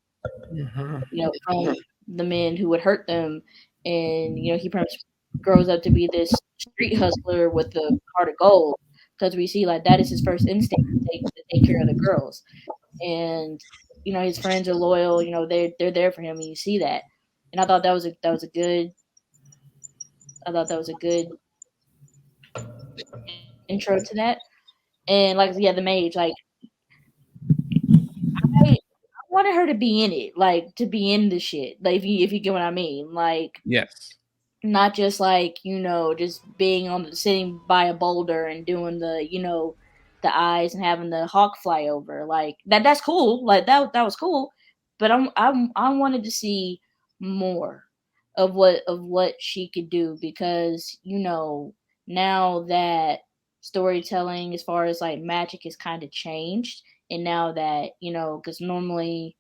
E: from the men who would hurt them. And he pretty much grows up to be this street hustler with a heart of gold, because we see like that is his first instinct to take care of the girls. And his friends are loyal. They're there for him, and you see that. And I thought that was a good intro to that. And like, the mage, like I wanted her to be in it, like to be in the shit. Like if you get what I mean, like
H: yes,
E: not just like just being sitting by a boulder and doing the the eyes and having the hawk fly over, like that's cool, like that was cool, but I wanted to see more of what she could do, because now that storytelling as far as like magic has kind of changed, and now that because normally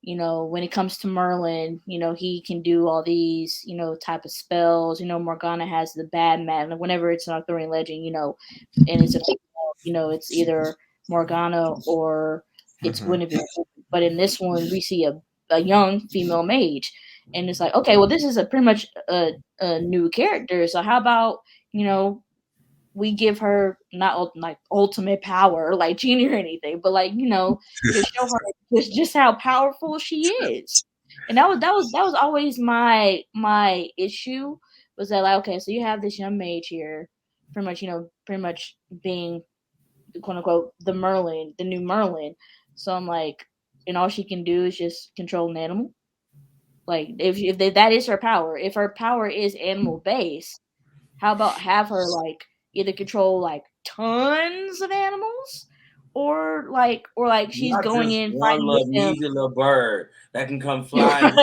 E: when it comes to Merlin, he can do all these, type of spells. Morgana has the bad man. Whenever it's an Arthurian legend, and it's it's either Morgana or it's Guinevere. But in this one, we see a young female mage, and it's like, okay, well, this is pretty much a new character. So how about we give her not like ultimate power like Genie or anything, but like just show her just how powerful she is. And that was always my issue, was that like, okay, so you have this young mage here, pretty much being quote unquote the new Merlin. So I'm like, and all she can do is just control an animal. Like if that is her power, if her power is animal based, how about have her like either control like tons of animals, or like she's
G: Not
E: going
G: just
E: in
G: one
E: fighting with them.
G: measly little bird that can come flying.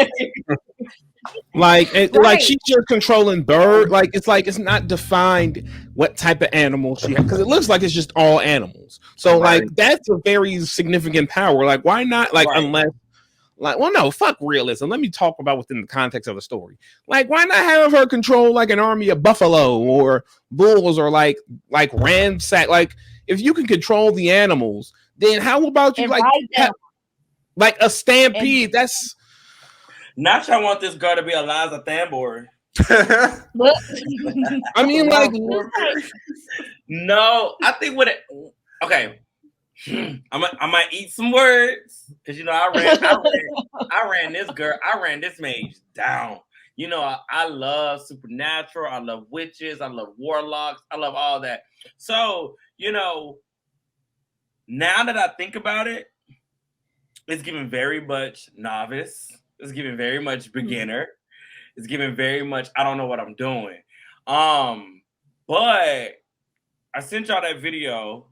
H: like she's just controlling bird. Like it's not defined what type of animal she has, because it looks like it's just all animals. So like that's a very significant power. Like why not? Like unless. Like, well, no, fuck realism. Let me talk about within the context of the story. Like, why not have her control like an army of buffalo or bulls, or like ransack? Like, if you can control the animals, then how about you like a stampede? And that's
G: not. I want this girl to be Eliza Thambor.
H: I mean, like,
G: no, I think okay. I might eat some words because I ran this mage down. I love supernatural. I love witches. I love warlocks. I love all that. So now that I think about it, it's giving very much novice. It's giving very much beginner. It's giving very much I don't know what I'm doing. But I sent y'all that video.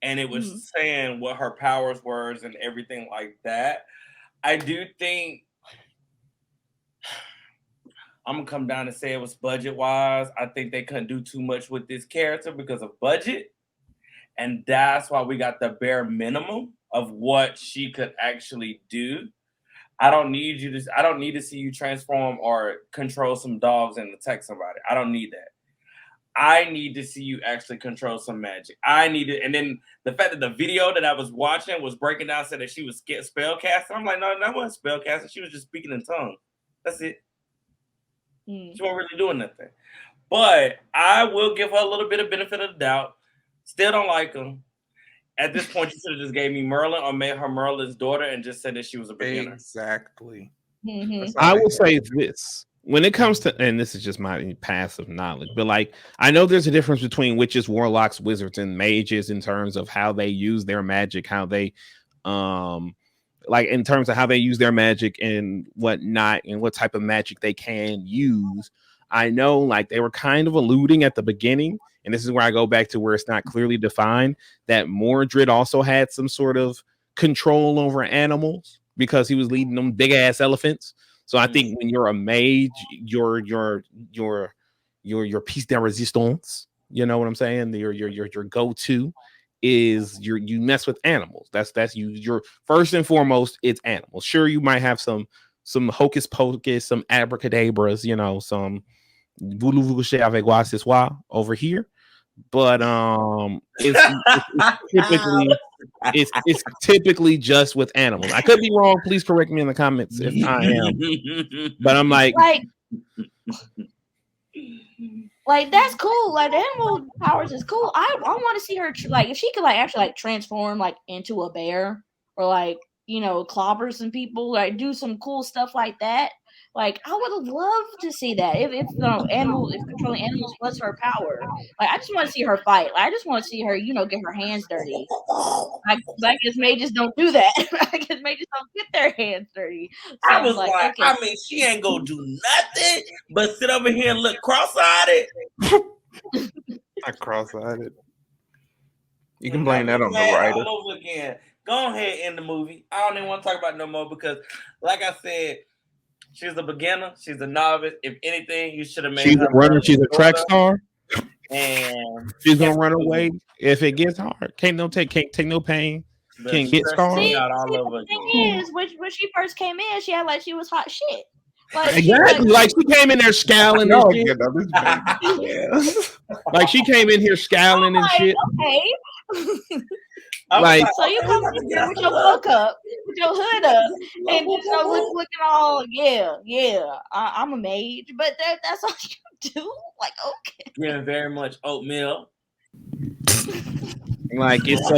G: And it was saying what her powers were and everything like that. I do think I'm going to come down and say it was budget-wise. I think they couldn't do too much with this character because of budget. And that's why we got the bare minimum of what she could actually do. I don't need to see you transform or control some dogs and attack somebody. I don't need that. I need to see you actually control some magic. And then the fact that the video that I was watching was breaking down, said that she was spellcasting. I'm like, no, that wasn't spellcasting. She was just speaking in tongues. That's it. She wasn't really doing nothing. But I will give her a little bit of benefit of the doubt. Still don't like him. At this point, you should have just gave me Merlin or made her Merlin's daughter and just said that she was a beginner.
F: Exactly.
H: I will say this. When it comes to, and this is just my passive knowledge, but like, I know there's a difference between witches, warlocks, wizards, and mages in terms of how they use their magic, how they, like in terms of how they use their magic and whatnot, and what type of magic they can use. I know like they were kind of alluding at the beginning, and this is where I go back to where it's not clearly defined, that Mordred also had some sort of control over animals because he was leading them big ass elephants. So I think when you're a mage, your piece de resistance, you know what I'm saying? Your go-to is you mess with animals. That's you. Your first and foremost, it's animals. Sure, you might have some hocus pocus, some abracadabras, some voulez vous coucher avec moi ce soir over here. But it's typically just with animals. I could be wrong. Please correct me in the comments if I am. But I'm like
E: that's cool. Like the animal powers is cool. I want to see her like if she could like actually like transform like into a bear or like clobber some people, like do some cool stuff like that. Like I would love to see that if controlling animals was her power. Like I just want to see her fight. Like, I just want to see her, get her hands dirty. I guess mages don't do that. I guess mages don't get their hands dirty. So
G: I was like,
E: okay.
G: I mean, she ain't gonna do nothing but sit over here and look cross-eyed.
F: Not cross-eyed. You can blame that on the writer.
G: All over again. Go ahead in the movie. I don't even want to talk about it no more because, like I said, she's a beginner. She's a novice. If anything, you should have made
H: she's
G: her
H: a runner. She's a track star.
G: And
H: she's gonna run away if it gets hard. Can't take no pain. Can't get scarred.
E: The thing is, when she first came in, she had like she was hot shit. Like,
H: exactly. Like she came in there scowling and shit. Like she came in here scowling and shit.
E: Okay.
H: Like
E: so you come in here with your hook up, with your hood up, and just looking all I'm a mage, but that's all you do. Like okay,
G: yeah, very much oatmeal.
H: Like it's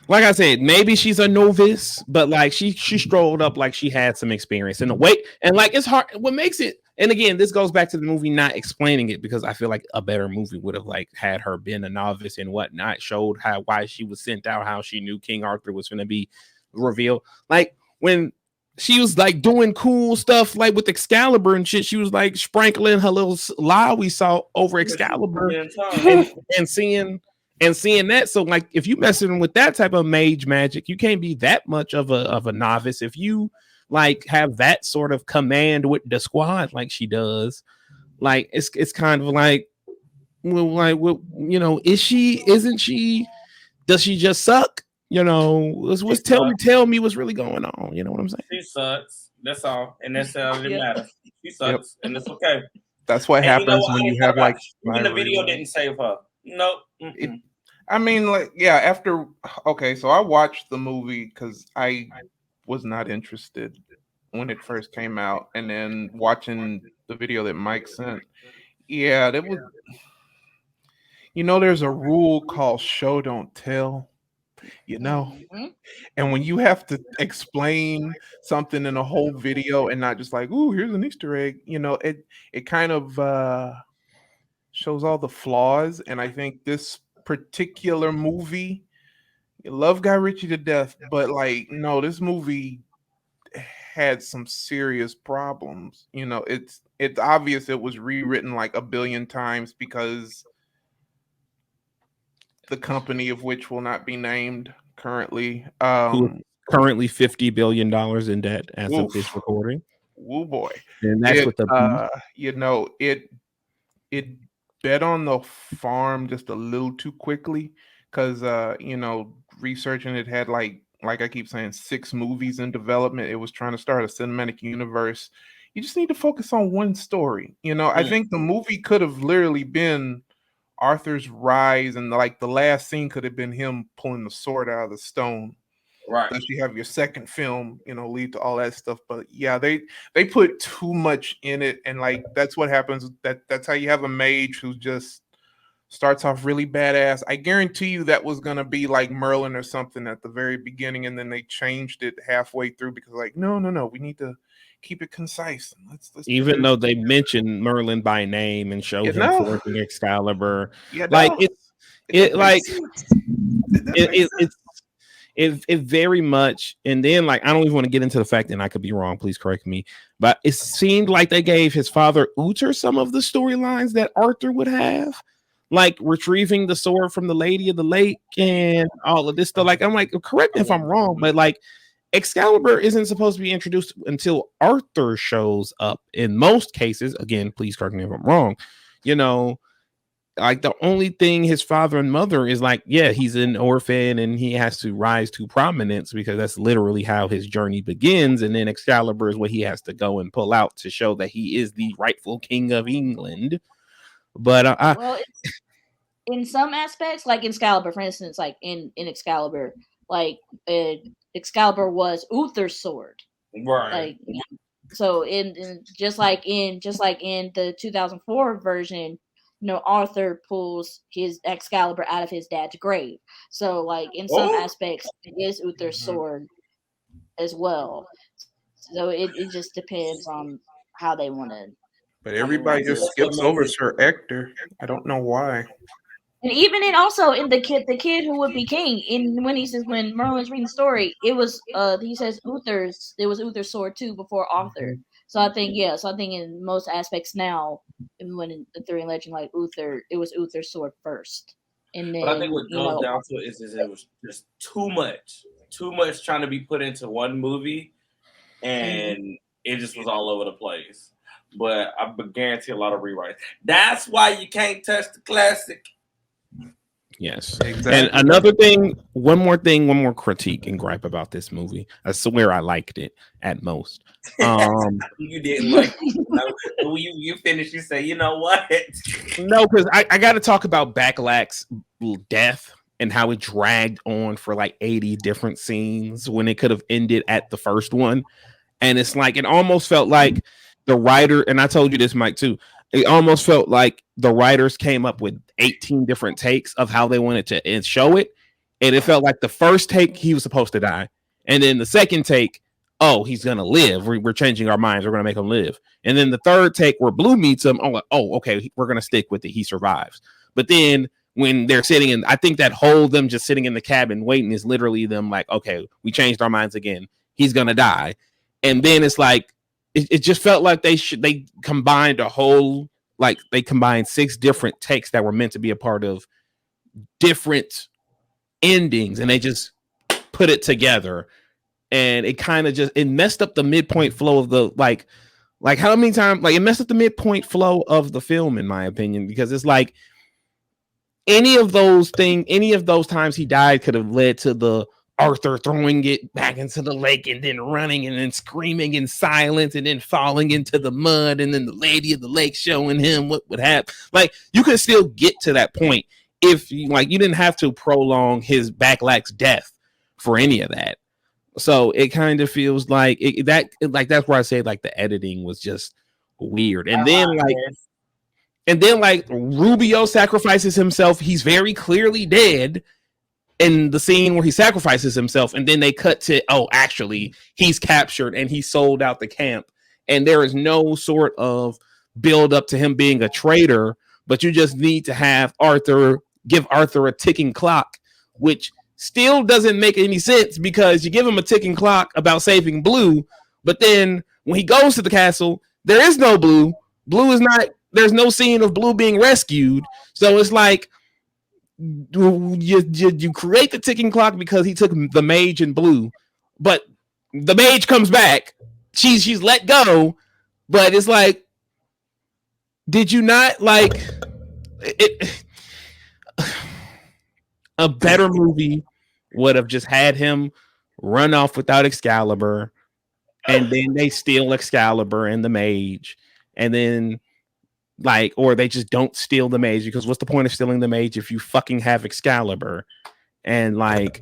H: like I said, maybe she's a novice, but like she strolled up like she had some experience in the way, and like it's hard. What makes it, and again, this goes back to the movie not explaining it because I feel like a better movie would have like had her been a novice and whatnot, showed why she was sent out, how she knew King Arthur was going to be revealed. Like when she was like doing cool stuff like with Excalibur and shit, she was like sprinkling her little lie we saw over Excalibur and seeing that. So like if you messing with that type of mage magic, you can't be that much of a novice. If you like have that sort of command with the squad like she does, like it's kind of like, well, isn't she, does she just suck? Tell me what's really going on. You know what I'm saying?
G: She sucks. That's all. And that's all that matters. She sucks. And it's okay.
F: That's what happens when you have like
G: the video didn't save her. Nope.
F: I mean, like, yeah, so I watched the movie because I was not interested when it first came out, and then watching the video that Mike sent, yeah, that was, there's a rule called show don't tell, you know?
E: Mhm.
F: And when you have to explain something in a whole video and not just like, "Ooh, here's an Easter egg," it kind of shows all the flaws. And I think this particular movie, love Guy Ritchie to death, but like, no, this movie had some serious problems. It's obvious it was rewritten like a billion times because the company of which will not be named currently.
H: Who is currently $50 billion in debt as of
F: Oof.
H: this recording.
F: Woo boy.
H: And that's
F: It
H: what the
F: it bet on the farm just a little too quickly because researching it had like I keep saying 6 movies in development. It was trying to start a cinematic universe. You just need to focus on one story. I think the movie could have literally been Arthur's rise, and like the last scene could have been him pulling the sword out of the stone.
G: Right.
F: Unless you have your second film, lead to all that stuff. But yeah, they put too much in it, and like that's what happens. That's how you have a mage who just starts off really badass. I guarantee you that was gonna be like Merlin or something at the very beginning, and then they changed it halfway through because like, no, we need to keep it concise. Let's
H: even though they mention Merlin by name and show him forging Excalibur, like it very much. And then like, I don't even want to get into the fact, and I could be wrong, please correct me, but it seemed like they gave his father Uther some of the storylines that Arthur would have, like retrieving the sword from the Lady of the Lake and all of this stuff. Like, I'm like, correct me if I'm wrong, but like Excalibur isn't supposed to be introduced until Arthur shows up in most cases. Again, please correct me if I'm wrong. Like the only thing his father and mother is like, yeah, he's an orphan and he has to rise to prominence because that's literally how his journey begins. And then Excalibur is what he has to go and pull out to show that he is the rightful king of England. But
E: in some aspects, like in Excalibur, for instance, like in Excalibur, like Excalibur was Uther's sword,
G: right?
E: Like, so in just like in the 2004 version, Arthur pulls his Excalibur out of his dad's grave. So like in some aspects, it is Uther's sword as well. So it just depends on how they want to.
F: But everybody just skips over Sir Ector. I don't know why.
E: And even in the kid who would be king, when Merlin's reading the story, it was he says it was Uther's sword too before Arthur. So I think in most aspects now, when in the Arthurian legend, like it was Uther's sword first. And then,
G: but I think what goes down to it is it was just too much trying to be put into one movie, and it just was all over the place. But I guarantee a lot of rewrites. That's why you can't touch the classic.
H: Yes.
F: Exactly.
H: And another thing, one more critique and gripe about this movie. I swear I liked it at most.
G: You didn't like it. When you finish, you say, you know what?
H: No, because I got to talk about Backlack's death and how it dragged on for like 80 different scenes when it could have ended at the first one. And it's like, it almost felt like the writer, and I told you this, Mike, too. It almost felt like the writers came up with 18 different takes of how they wanted to show it. And it felt like the first take, he was supposed to die. And then the second take, oh, he's going to live. We're changing our minds. We're going to make him live. And then the third take where Blue meets him, I'm like, oh, okay, we're going to stick with it. He survives. But then when they're sitting in, I think that whole them just sitting in the cabin waiting is literally them like, okay, we changed our minds again. He's going to die. And then it's like, it just felt like they combined they combined 6 different takes that were meant to be a part of different endings, and they just put it together, and it kind of just, it messed up the midpoint flow of the like how many times, like it messed up the midpoint flow of the film, in my opinion, because it's like any of those times he died could have led to the Arthur throwing it back into the lake and then running and then screaming in silence and then falling into the mud, and then the Lady of the Lake showing him what would happen. Like, you could still get to that point if you didn't have to prolong his Backlack's death for any of that. So it kind of feels like that's where I say like the editing was just weird. And then And then like Rubio sacrifices himself. He's very clearly dead in the scene where he sacrifices himself. And then they cut to, oh, actually, he's captured and he sold out the camp. And there is no sort of build up to him being a traitor, but you just need to have give Arthur a ticking clock, which still doesn't make any sense because you give him a ticking clock about saving Blue, but then when he goes to the castle, there is no Blue. Blue is not, there's no scene of Blue being rescued. So it's like you create the ticking clock because he took the mage and Blue, but the mage comes back. She's let go, but it's like, did you not like it? A better movie would have just had him run off without Excalibur, and then they steal Excalibur and the mage, and then like, or they just don't steal the mage, because what's the point of stealing the mage if you fucking have Excalibur? And like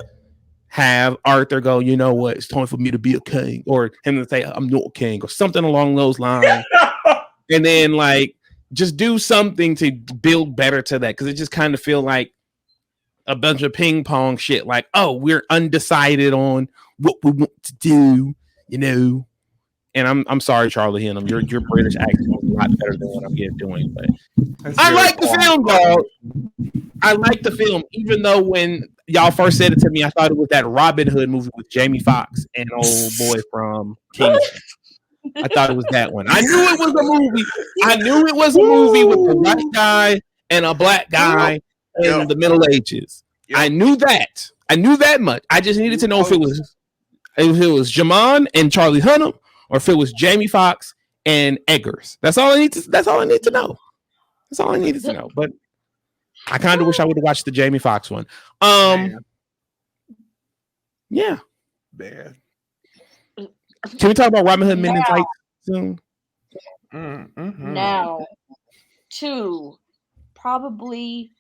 H: have Arthur go, you know what, it's time for me to be a king, or him to say I'm not a king, or something along those lines. And then like just do something to build better to that, because it just kind of feel like a bunch of ping pong shit. Like, oh, we're undecided on what we want to do, you know. And I'm sorry, Charlie Hunnam, your British accent is a lot better than what I'm doing. But I like the film, dog. I like the film, even though when y'all first said it to me, I thought it was that Robin Hood movie with Jamie Foxx and old boy from Kingston. I thought it was that one. I knew it was a movie. I knew it was a movie with a white guy and a black guy in the Middle Ages. I knew that. I knew that much. I just needed to know if it was Jamon and Charlie Hunnam, or if it was Jamie Foxx and Eggers. That's all I need to know. That's all I needed to know. But I kind of wish I would have watched the Jamie Foxx one. Yeah.
F: Bad.
H: Can we talk about Robin Hood Men in Tights soon?
E: Now, to probably,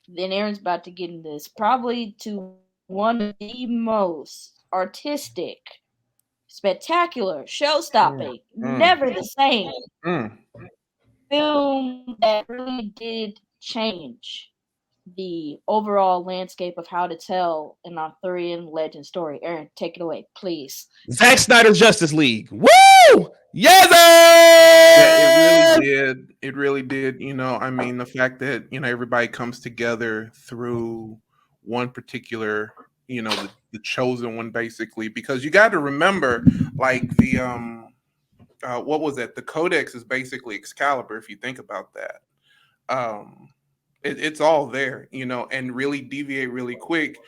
E: then Aaron's about to get in this, probably to one of the most artistic, spectacular, show-stopping, never the same film that really did change the overall landscape of how to tell an Arthurian legend story. Aaron, take it away, please.
H: Zack Snyder's Justice League. Woo! Yes!
F: Yeah, it really did. You know, I mean, the fact that, you know, everybody comes together through one particular, you know, the chosen one, basically, because you got to remember, like the what was it? The Codex is basically Excalibur, if you think about that. It's all there, you know, and really deviate really quick.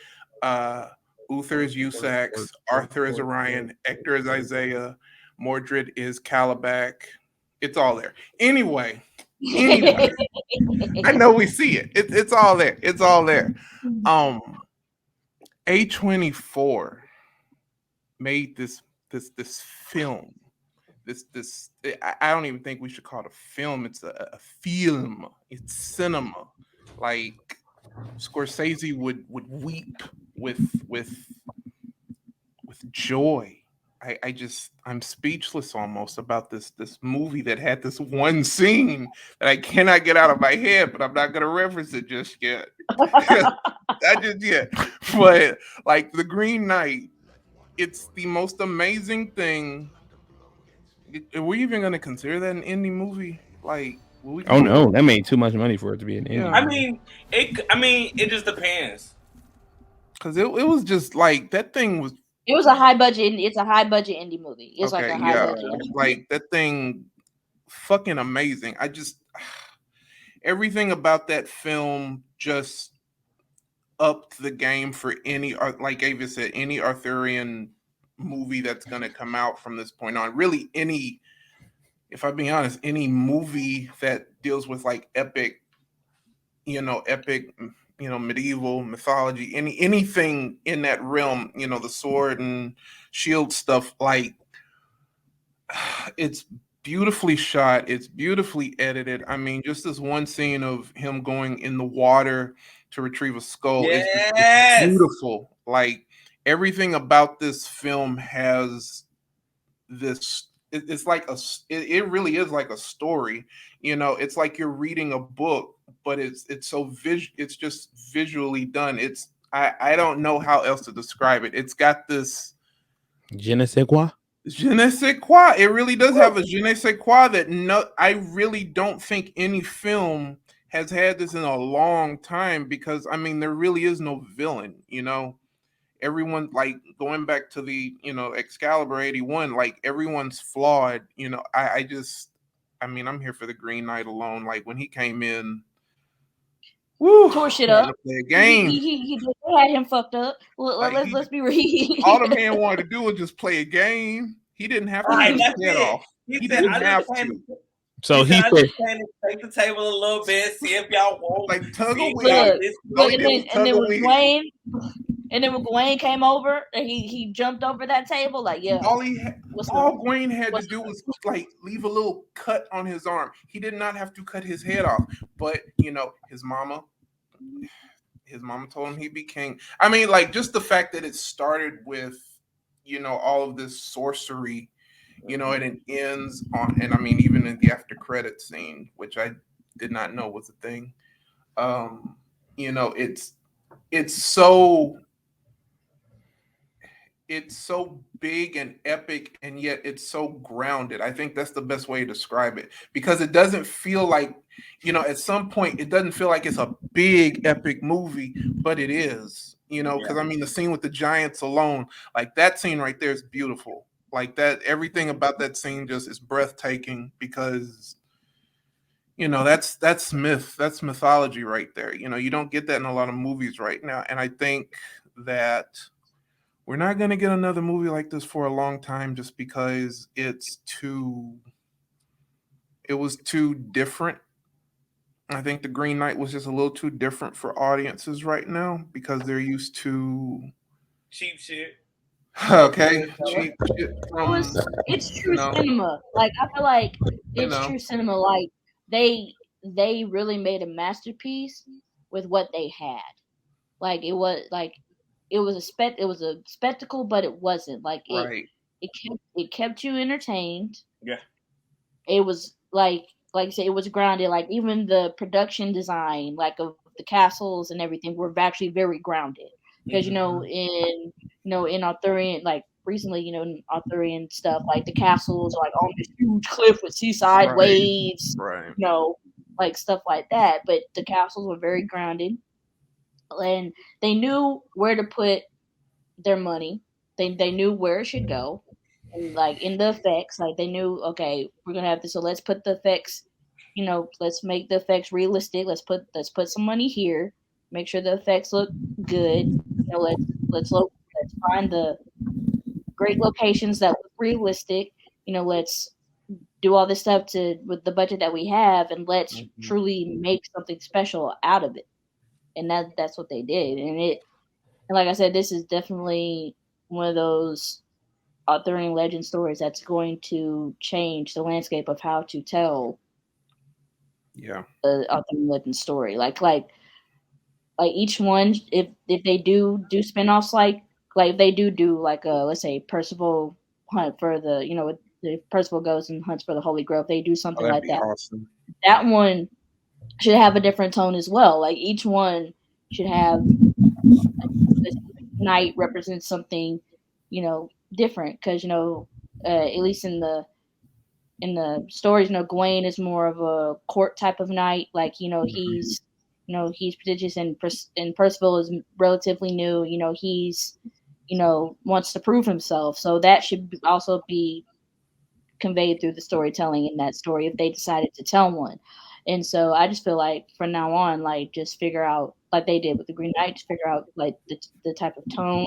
F: Uther is Usax, Arthur is Orion, Hector is Isaiah, Mordred is Calabac. It's all there. Anyway, I know we see it. It's all there. It's all there. A24 made this film. This I don't even think we should call it a film. It's a film. It's cinema. Like Scorsese would weep with joy. I'm speechless almost about this movie that had this one scene that I cannot get out of my head, but I'm not gonna reference it just yet. Not just yet. But like The Green Knight, it's the most amazing thing. Are we even gonna consider that an indie movie? Like,
H: oh no, that made too much money for it to be an indie.
F: Yeah.
G: I mean, it just depends.
F: Because it was just like that thing was.
E: It was a high budget. It's a high budget indie movie. It's like a high budget.
F: Like that thing, fucking amazing. Everything about that film just upped the game for any, like Ava said, any Arthurian movie that's going to come out from this point on. Really, any, if I'm being honest, any movie that deals with like epic, medieval mythology, anything in that realm, the sword and shield stuff, like it's beautifully shot, it's beautifully edited. I mean, just this one scene of him going in the water to retrieve a skull is beautiful. Like everything about this film has this, it's like it really is like a story. It's like you're reading a book, but it's so it's just visually done. I don't know how else to describe it. It's got this
H: Je ne sais quoi.
F: je ne sais quoi. It really does have a je ne sais quoi that I really don't think any film has had this in a long time, because I mean there really is no villain. Everyone, like, going back to the Excalibur 81, like, everyone's flawed. I mean, I'm here for the Green Knight alone. Like, when he came in, woo,
E: tore shit up.
F: play a game.
E: He had him fucked up. Let's be real.
F: All the man wanted to do was just play a game. He didn't have to take his head off. He didn't have to.
H: So
G: he
H: said,
G: take the table a little bit, see if y'all want
F: like tug a
E: wheel. And then when Dwayne. And then when Gawain came over, and he jumped over that table, like, yeah.
F: All Gawain had to do was like leave a little cut on his arm. He did not have to cut his head off. But his mama told him he'd be king. I mean, like, just the fact that it started with all of this sorcery, and it ends on, and I mean, even in the after credit scene, which I did not know was a thing. It's so big and epic, and yet it's so grounded. I think that's the best way to describe it, because it doesn't feel like, at some point, it doesn't feel like it's a big epic movie, but it is, because I mean, the scene with the giants alone, like, that scene right there is beautiful. Like, that, everything about that scene just is breathtaking, because that's mythology right there. You don't get that in a lot of movies right now, and I think that we're not going to get another movie like this for a long time, just because it was too different. I think The Green Knight was just a little too different for audiences right now, because they're used to
G: cheap shit.
F: Okay, cheap shit
E: it's true cinema. Like, I feel like it's true cinema. Like, they really made a masterpiece with what they had. Like, it was a spectacle, but it wasn't. Like, it kept you entertained.
G: Yeah.
E: It was like I said, it was grounded. Like, even the production design, like, of the castles and everything, were actually very grounded. Because in Arthurian, like, recently, in Arthurian stuff, like, the castles are like on this huge cliff with seaside waves, like, stuff like that. But the castles were very grounded, and they knew where to put their money. They knew where it should go, and, like, in the effects, like, they knew, okay, we're gonna have this, so let's put the effects, let's make the effects realistic. Let's put some money here, make sure the effects look good. Let's find the great locations that look realistic. Let's do all this stuff with the budget that we have, and let's truly make something special out of it. And that's what they did. And like I said, this is definitely one of those Arthurian legend stories that's going to change the landscape of how to tell the Arthurian legend story. Like each one, if they do spinoffs, like they do like, let's say Percival hunt for the, if Percival goes and hunts for the Holy Grail, if they do something like that.
F: Awesome.
E: That one should have a different tone as well. Like, each one should have, this knight represents something, different. Because at least in the stories, Gawain is more of a court type of knight. Like, he's prestigious, and Percival is relatively new. He's wants to prove himself. So that should also be conveyed through the storytelling in that story, if they decided to tell one. And so I just feel like from now on, like, just figure out, like they did with the Green Knight, just figure out, like, the type of tone,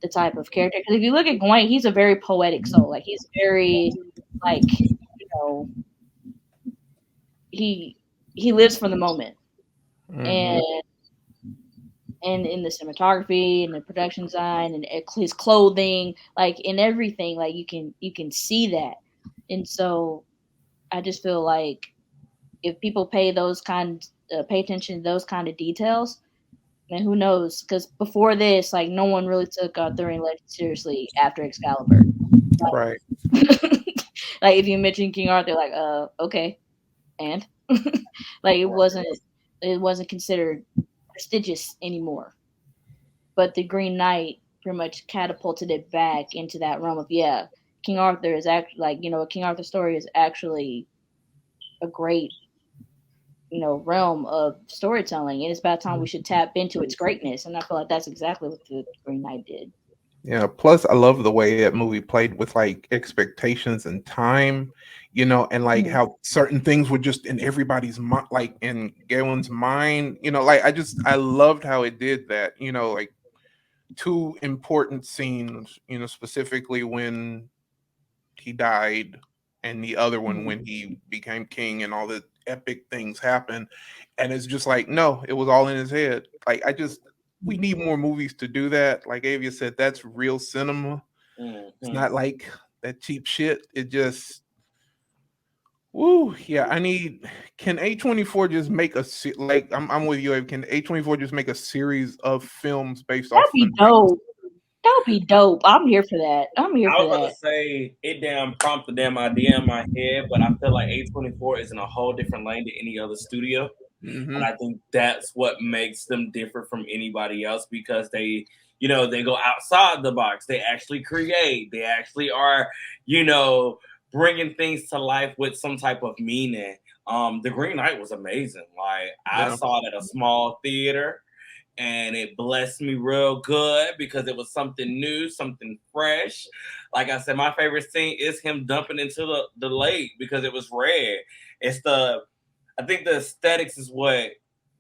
E: the type of character. Because if you look at Gawain, he's a very poetic soul. Like, he's very, like, he lives for the moment. And in the cinematography and the production design and his clothing, like, in everything, like, you can see that. And so I just feel like if people pay attention to those kind of details, then who knows? Because before this, like, no one really took Arthurian Legend seriously after Excalibur.
F: Right.
E: Like if you mention King Arthur, like okay, and like it wasn't considered prestigious anymore. But the Green Knight pretty much catapulted it back into that realm of King Arthur is actually like a King Arthur story is actually a great realm of storytelling, and it's about time we should tap into its greatness. And I feel like that's exactly what the Green Knight did.
F: Yeah, plus I love the way that movie played with like expectations and time, and like how certain things were just in everybody's mind, like in Galen's mind, like I loved how it did that, like two important scenes, specifically when he died and the other one when he became king and all the epic things happened. And it's just like, no, it was all in his head. Like we need more movies to do that. Like Avia said, that's real cinema. It's not like that cheap shit. It just, yeah. Can A24 just make like I'm with you. Can A24 just make a series of films based off?
E: That'd be dope. That would be dope. I'm here for that. I
G: was going to say it prompted the damn idea in my head, but I feel like A24 is in a whole different lane than any other studio. And I think that's what makes them different from anybody else, because they go outside the box. They actually create. They actually are, bringing things to life with some type of meaning. The Green Knight was amazing. Like I saw it at a small theater, and it blessed me real good because it was something new, something fresh. Like I said, my favorite scene is him dumping into the lake because it was red. I think the aesthetics is what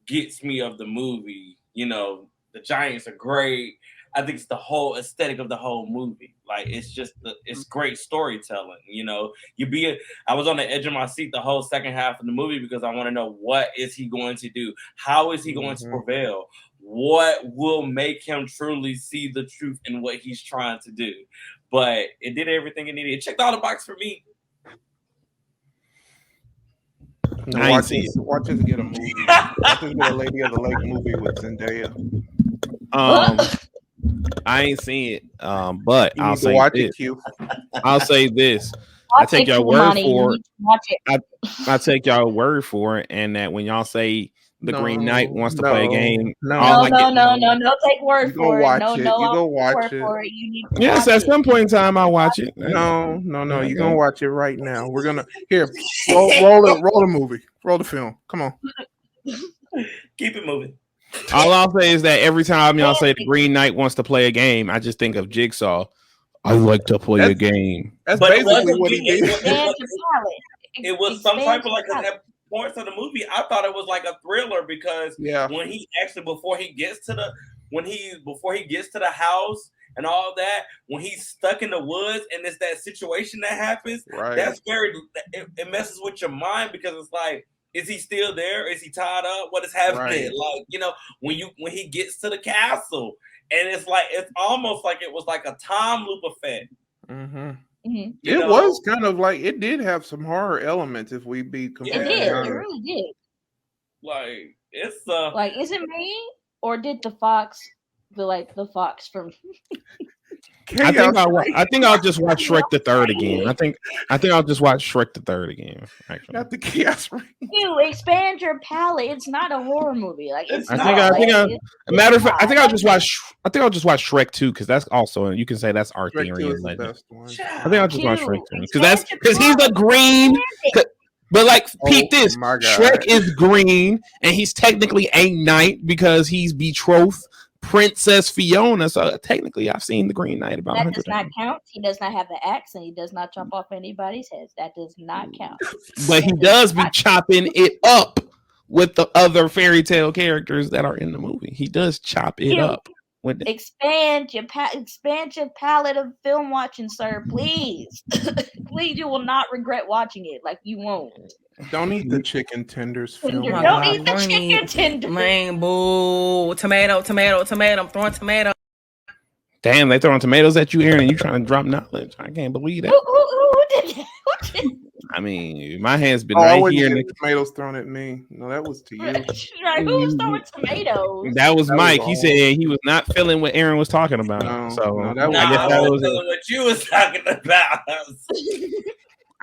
G: gets me of the movie. The giants are great. I think it's the whole aesthetic of the whole movie. Like it's great storytelling. I was on the edge of my seat the whole second half of the movie because I want to know, what is he going to do? How is he going to prevail? What will make him truly see the truth in what he's trying to do? But it did everything it needed. It checked all the boxes for me.
F: Watch us get a movie. Watch us get a Lady of the Lake movie with Zendaya.
H: I ain't seen it, but I'll say this. I'll say this.
E: I take your word for it.
H: I take y'all word for it, and that when y'all say the Green Knight wants to play a game,
E: no, take word for it. No,
F: you go watch it.
E: You need
H: to watch at some point in time I'll watch it.
F: No, you're gonna watch it right now. We're gonna roll the movie, roll the film. Come on,
G: keep it moving.
H: All I'll say is that every time y'all say the Green Knight wants to play a game, I just think of Jigsaw. I like to play a game.
F: That's basically what he did.
G: It was some type of like at points of the movie. I thought it was like a thriller because when he actually before he gets to the house and all that, when he's stuck in the woods and it's that situation that happens, that's it messes with your mind because it's like, is he still there? Is he tied up? What is happening? Like, when he gets to the castle, and it's like it's almost like it was like a time loop effect.
F: It was kind of like it did have some horror elements. If we be compared,
E: it really did.
G: Like it's
E: like, is it me or did the fox the fox from?
H: I think I'll just watch Shrek the Third again. I think I'll just watch Shrek the Third again. Actually,
F: got the chaos ring.
E: You expand your palette. It's not a horror movie. Like it's
H: I think I'll just watch Shrek 2 because that's also, you can say that's Arthurian Legend. I think I'll just watch Shrek 2 because he's a green. But like, peep this: Shrek is green, and he's technically a knight because he's betrothed Princess Fiona. So technically, I've seen the Green Knight about 100
E: times. That does not count. He does not have the axe, and he does not chop off anybody's heads. That does not count.
H: But he does be chopping it up with the other fairy tale characters that are in the movie. He does chop it up.
E: Expand your palette of film watching, sir. Please, please. You will not regret watching it. Like you won't.
F: Don't eat the chicken tenders.
E: Don't eat the chicken tenders.
I: Man, boo. Tomato. I'm throwing tomato.
H: Damn, they throwing tomatoes at you, Aaron, and you trying to drop knowledge. I can't believe that.
E: Who did that?
H: I mean, my hand's been right here.
F: The tomatoes thrown at me. No, that was to you.
E: Right, who was throwing tomatoes?
H: That was Mike. He said he was not feeling what Aaron was talking about.
G: I guess that was what you was talking about.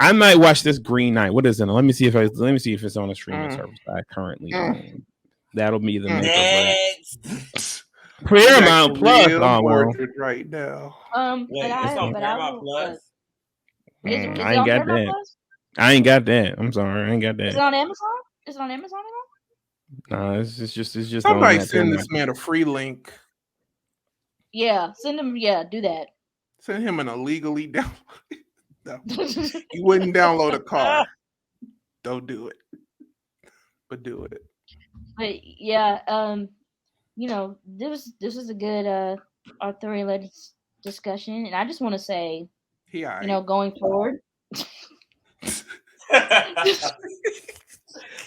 H: I might watch this Green Knight. What is it? Let me see if it's on a streaming service I currently own. That'll be the
G: Next.
H: Paramount Plus. Oh, well.
F: Right now.
G: Wait, it's on Paramount Plus.
E: Is it
H: I ain't
E: on
H: got
E: Paramount
H: that.
E: Plus?
H: I ain't got that. I'm sorry, I ain't got
E: Is it
H: that.
E: on Amazon? Is it on Amazon at all?
H: No, it's just.
F: Somebody send this man a free link.
E: Yeah, send him. Yeah, do that.
F: Send him an illegally download. No. You wouldn't download a car. Don't do it. But do it.
E: But yeah, you know, this was a good Arthurian Legends discussion, and I just want to say, you know, going forward.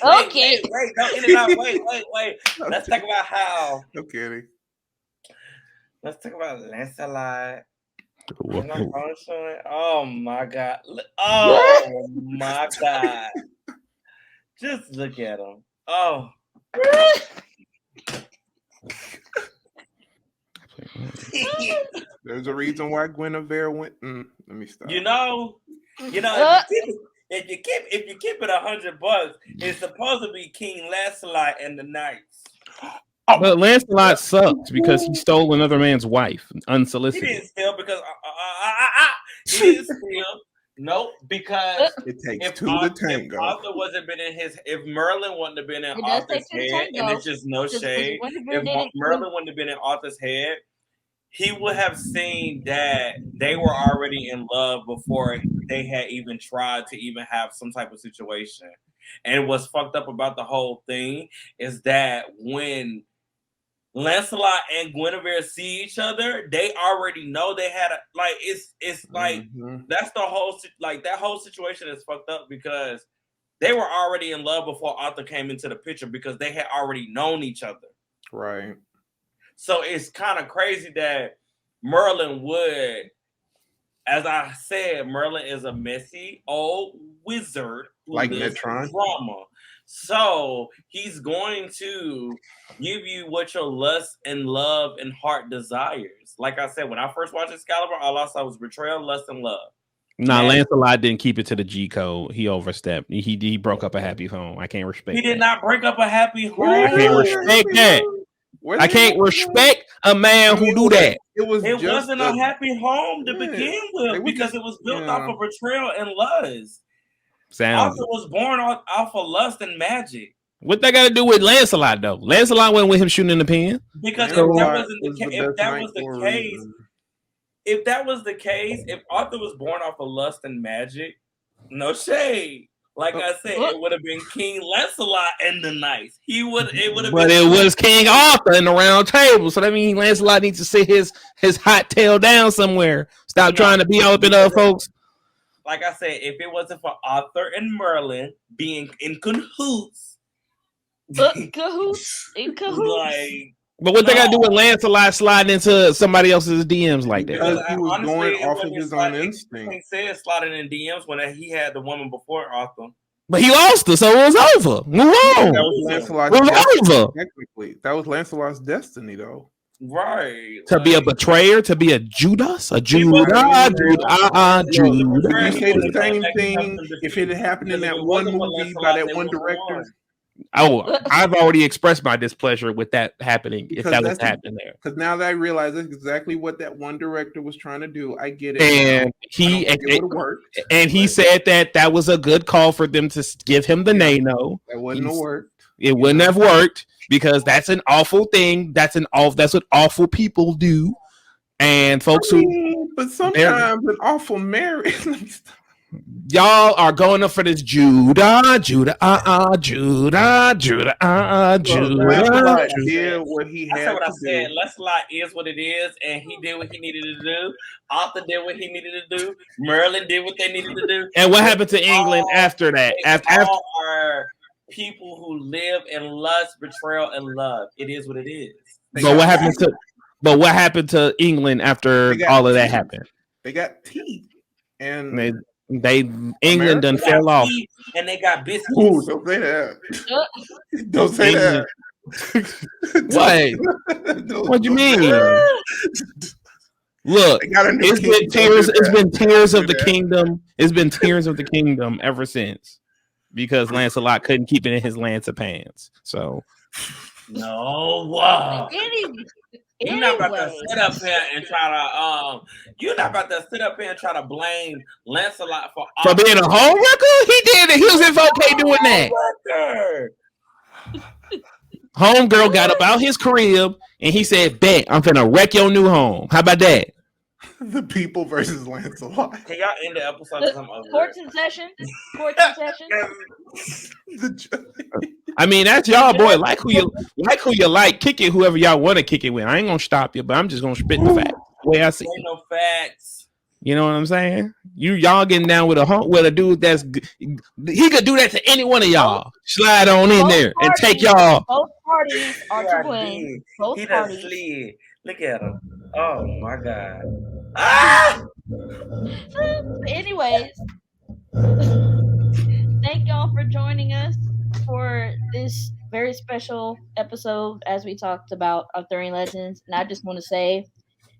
E: Okay.
G: Wait, don't end it out. Wait. Let's talk about how.
F: No kidding.
G: Let's talk about Lancelot. Oh my god. Oh my god. Just look at him. Oh.
F: There's a reason why Guinevere went. Let me stop.
G: You know, if you keep it $100, it's supposed to be King Lancelot and the Knights.
H: But Lancelot sucked because he stole another man's wife
G: He
H: unsolicited.
G: didn't steal because he didn't steal. Nope, because
F: it takes
G: if
F: two
G: Arthur,
F: to tango.
G: If Arthur wasn't been in if Merlin wouldn't have been in Arthur's head, and it's just no shade. If Merlin wouldn't have been in Arthur's head, he would have seen that they were already in love before they had even tried to even have some type of situation. And what's fucked up about the whole thing is that when Lancelot and Guinevere see each other, they already know they had it's like that's the whole that whole situation is fucked up because they were already in love before Arthur came into the picture because they had already known each other.
F: Right.
G: So it's kind of crazy that Merlin would, as I said, Merlin is a messy old wizard who
F: like
G: lives
F: Metron.
G: in drama. So he's going to give you what your lust and love and heart desires. Like I said, when I first watched Excalibur, all I saw was betrayal, lust, and love.
H: Nah, Lancelot didn't keep it to the G code. He overstepped. He broke up a happy home. I can't respect.
G: He did not break up a happy home.
H: I can't respect that. I can't respect a man who do that.
G: It wasn't a happy home to begin with because it was built off of betrayal and lust. Arthur was born off of lust and magic.
H: What that got to do with Lancelot though? Lancelot went with him shooting in the pen.
G: Because if that was the case, if Arthur was born off of lust and magic, no shade. Like I said, it would have been King Lancelot and the Knights. It would have.
H: But it was King Arthur in the round table, so that means Lancelot needs to sit his hot tail down somewhere. Stop trying to be all up in other folks.
G: Like I said, if it wasn't for Arthur and Merlin being in cahoots,
E: like,
H: but what they got to do with Lancelot sliding into somebody else's DMs like that?
F: Because he was going off of his own instinct.
G: He said sliding in DMs when he had the woman before Arthur.
H: But he lost her, so it was over. Move on.
F: That was Lancelot's destiny, technically. That was Lancelot's destiny, though.
G: Right.
H: To be a betrayer, to be a Judas, a Judas.
F: If you say the same thing, if it had happened in that one movie by that one director.
H: Oh, I've already expressed my displeasure with that happening. If that was happening there,
F: because now that I realize that's exactly what that one director was trying to do, I get it.
H: And he said that was a good call for them to give him the nay-no.
F: That wouldn't have worked.
H: It wouldn't have worked because that's an awful thing. That's what awful people do. And folks
F: but sometimes an awful marriage.
H: Y'all are going up for this Judah.
F: Lancelot did what he had to do.
G: Lancelot is what it is, and he did what he needed to do. Arthur did what he needed to do. Merlin did what they needed to do.
H: And what happened to England after that? After
G: are people who live in lust, betrayal, and love. It is what it is.
H: But what happened to England after all of that happened?
F: They got teeth, and
H: England done fell off,
G: and they got biscuits.
F: Ooh, don't say that. Don't say that.
H: What? What do you mean? Look,
F: They got a new
H: it's
F: king.
H: been
F: Don't
H: tears.
F: do
H: It's
F: that.
H: been tears of the
F: Don't do that.
H: kingdom. It's been tears of the kingdom ever since, because Lancelot couldn't keep it in his Lancer pants. So
G: No. You're not about to
E: Anyway,
G: sit up here and try to You're not about to sit up here and try to blame Lancelot for
H: being a home wrecker, he did it. He was in okay doing that.
G: Wrecker.
H: Homegirl got up out his crib and he said, "Bet I'm finna wreck your new home. How about that?"
F: The people versus Lancelot.
G: Can y'all end the episode? 'Cause I'm over
E: courts
G: it.
E: in session. Courts in session.
F: The judge.
H: I mean, that's y'all, boy. Like who you like. Kick it whoever y'all want to kick it with. I ain't gonna stop you, but I'm just gonna spit the fact the way I see
G: Ain't
H: it.
G: no facts.
H: You know what I'm saying? Y'all getting down with a dude that's he could do that to any one of y'all. Slide on in there and take y'all.
E: Both parties are
G: You
E: to
G: are
E: blame.
G: dead.
E: Both
G: He done
E: parties.
G: slid. Look at him. Oh my god. Ah!
E: Anyways, thank y'all for joining us for this very special episode as we talked about Arthurian Legends. And I just want to say,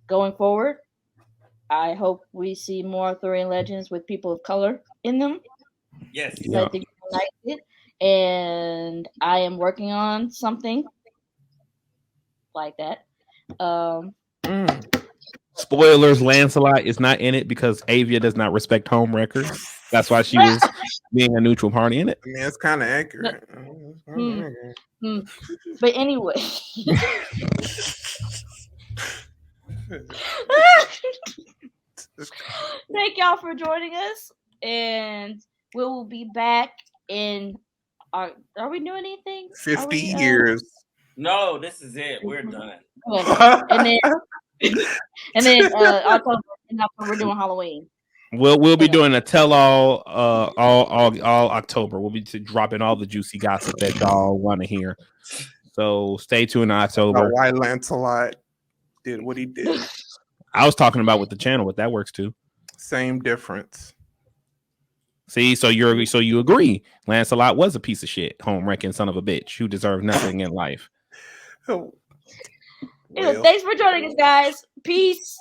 E: going forward, I hope we see more Arthurian Legends with people of color in them.
G: Yes.
H: Yeah.
E: I think you like it. And I am working on something like that.
H: Spoilers: Lancelot is not in it because Avia does not respect home records. That's why she was being a neutral party in it.
F: I mean, it's kind of accurate.
E: But anyway. Thank y'all for joining us, and we will be back in are we doing anything?
F: 50 years.
G: No, this is it. We're done.
E: And then October we're doing Halloween.
H: We'll be doing a tell all October. We'll be dropping all the juicy gossip that y'all want to hear. So stay tuned in October.
F: Why Lancelot did what he did.
H: I was talking about with the channel, but that works too.
F: Same difference.
H: See, so you agree? Lancelot was a piece of shit, home wrecking son of a bitch who deserved nothing in life.
F: Oh,
E: Thanks for joining us, guys. Peace.